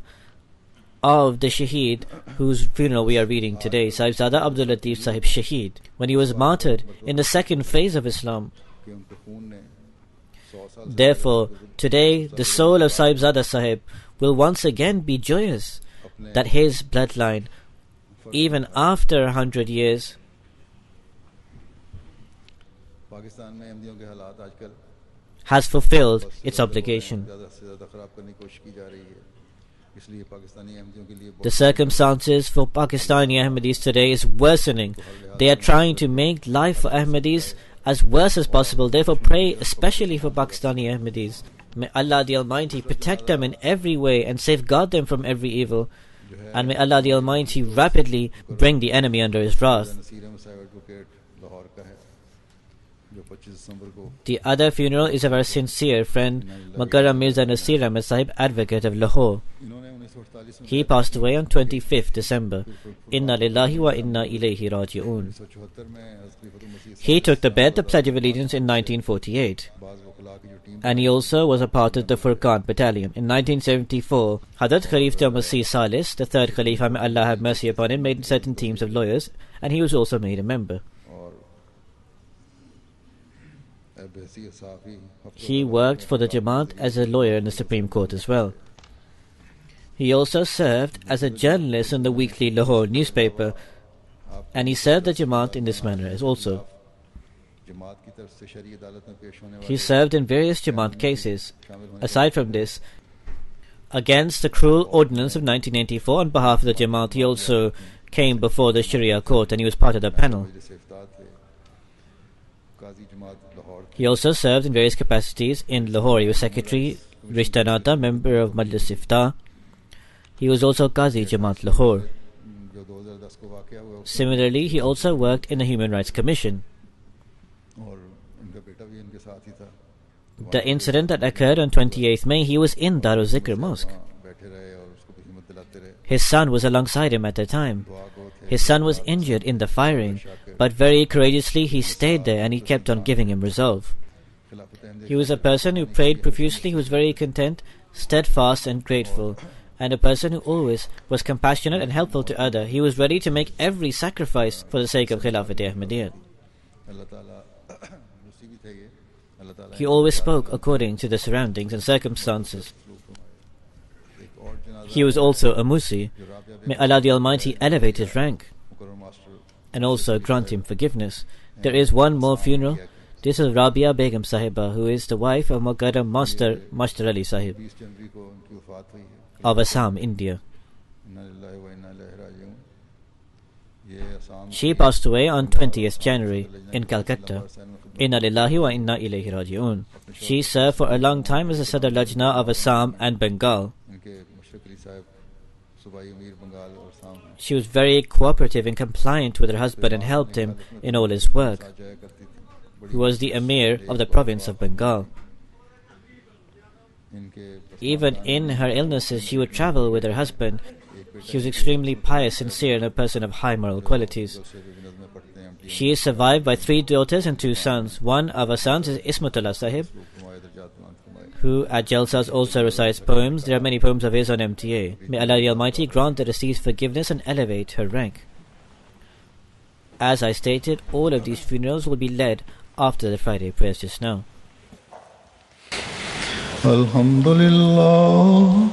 [SPEAKER 2] of the Shaheed whose funeral we are reading today, Sahibzada Abdul Latif Sahib Shaheed, when he was martyred in the second phase of Islam.
[SPEAKER 1] कि उनके खून ने 100 साल से
[SPEAKER 2] Therefore, today the soul of Sahibzada Sahib will once again be joyous that his bloodline, even after 100 years,
[SPEAKER 1] Pakistan में अहमदियों के हालात आजकल
[SPEAKER 2] has fulfilled its obligation.
[SPEAKER 1] ज़्यादा से ज़्यादा खराब करने की कोशिश की जा रही है, इसलिए पाकिस्तानी अहमदियों के लिए
[SPEAKER 2] The circumstances for Pakistani Ahmadis today is worsening. They are trying to make life for Ahmadis as worse as possible. Therefore, pray especially for Pakistani Ahmadis. May Allah the Almighty protect them in every way and safeguard them from every evil. And may Allah the Almighty rapidly bring the enemy under his wrath.
[SPEAKER 1] Naseer Ahmad साहब advocate Lahore का है, जो 25 दिसंबर को
[SPEAKER 2] The other funeral is of our sincere friend Makarram Mirza Nasir Ahmad Sahib, advocate of Lahore.
[SPEAKER 1] इन्होंने 1948 में
[SPEAKER 2] He passed away on 25th December. Inna lillahi wa inna ilayhi raji'un.
[SPEAKER 1] 1974 में हज़रत खलीफतुल मसीह
[SPEAKER 2] He took the bed, the Pledge of Allegiance, in 1948.
[SPEAKER 1] बाज़ वकला की जो team
[SPEAKER 2] And he also was a part of the Furqan battalion. In 1974, Hadrat Khalifa Masih Salis, the third Khalifa, may Allah have mercy upon him, made certain teams of lawyers, and he was also made a member.
[SPEAKER 1] और behsiyyat sahafi
[SPEAKER 2] He worked for the Jamaat as a lawyer in the Supreme Court as well. He also served as a journalist in the weekly Lahore newspaper, and he served the Jamaat in this manner as also.
[SPEAKER 1] जमात की तरफ से शरई अदालत में पेश होने
[SPEAKER 2] He
[SPEAKER 1] वाले
[SPEAKER 2] served in various Jamaat cases. Aside from this, against the cruel ordinance of 1984 on behalf of the Jamaat, he also came before the Sharia court and he was part of the panel.
[SPEAKER 1] मजलिस इफ्ताह थे, काजी जमात Lahore
[SPEAKER 2] He also served in various capacities in Lahore. He was secretary, Rishta Nata, member of Majlis Iftah. He was also Qazi Jamaat Lahore.
[SPEAKER 1] जो 2010 को वाक़या हुआ
[SPEAKER 2] Similarly, he also worked in the Human Rights Commission.
[SPEAKER 1] और इनका बेटा भी इनके साथ ही था,
[SPEAKER 2] The incident that occurred on 28th May, he was in Darul Zikr Mosque.
[SPEAKER 1] वहाँ बैठे रहे और उसको भी हिम्मत दिलाते रहे।
[SPEAKER 2] His son was alongside him at the time.
[SPEAKER 1] दुआ गो थे,
[SPEAKER 2] His son was injured in the firing, but very courageously he stayed there and he kept on giving him resolve.
[SPEAKER 1] खिलाफत Ahmad
[SPEAKER 2] He was a person who prayed profusely, who was very content, steadfast and grateful, and a person who always was compassionate and helpful to others. He was ready to make every sacrifice for the sake of Khilafat-e-Ahmadiyyah. He always spoke according to the surroundings and circumstances. He was also a Musi. May Allah the Almighty elevate his rank and also grant him forgiveness. There is one more funeral. This is Rabia Begum Sahiba, who is the wife of Mukarram Master Ali Sahib of Assam, India. She passed away on 20th January in Calcutta. Inna lillahi wa inna ilayhi raji'un. She served for a long time as a Sadr Lajna of Assam and Bengal. She was very cooperative and compliant with her husband and helped him in all his work. He was the Emir of the province of Bengal. Even in her illnesses, she would travel with her husband. She was extremely pious, sincere, and a person of high moral qualities. She is survived by 3 daughters and 2 sons. One of her sons is Ismatullah Sahib, who at Jalsas also recites poems. There are many poems of his on MTA. May Allah the Almighty grant the deceased forgiveness and elevate her rank. As I stated, all of these funerals will be led after the Friday prayers just now.
[SPEAKER 1] Alhamdulillah,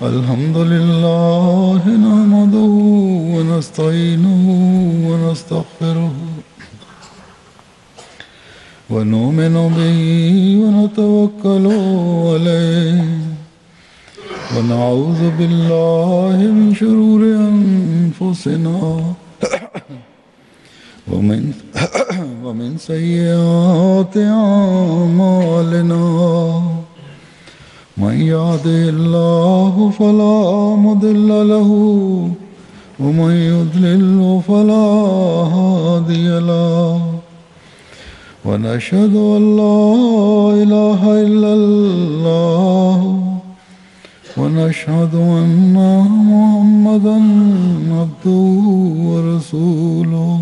[SPEAKER 1] Alhamdulillah, nahmaduhu wa nasta'inuhu wa nastaghfiruhu wa nu'minu bihi wa natawakkalu alayhi wa na'udhu billahi min shururi anfusina ومن سيئات أعمالنا من يهده الله فلا مضل له ومن يضلل فلا هادي له ونشهد أن لا إله إلا الله ونشهد أن محمدا عبده ورسوله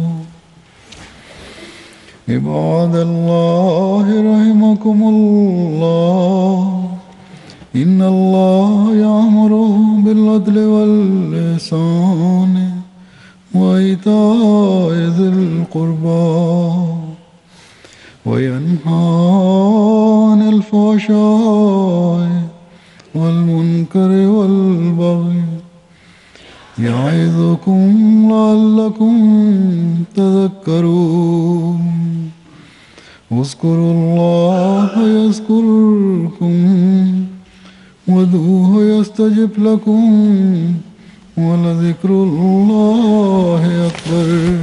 [SPEAKER 1] عباد الله رحمكم الله إن الله يأمر بالعدل والإحسان وإيتاء ذي القربى وينهى عن الفحشاء والمنكر والبغي يعظكم لعلكم تذكرون اذكروا الله يذكركم وادعوه يستجب لكم ولذكر الله أكبر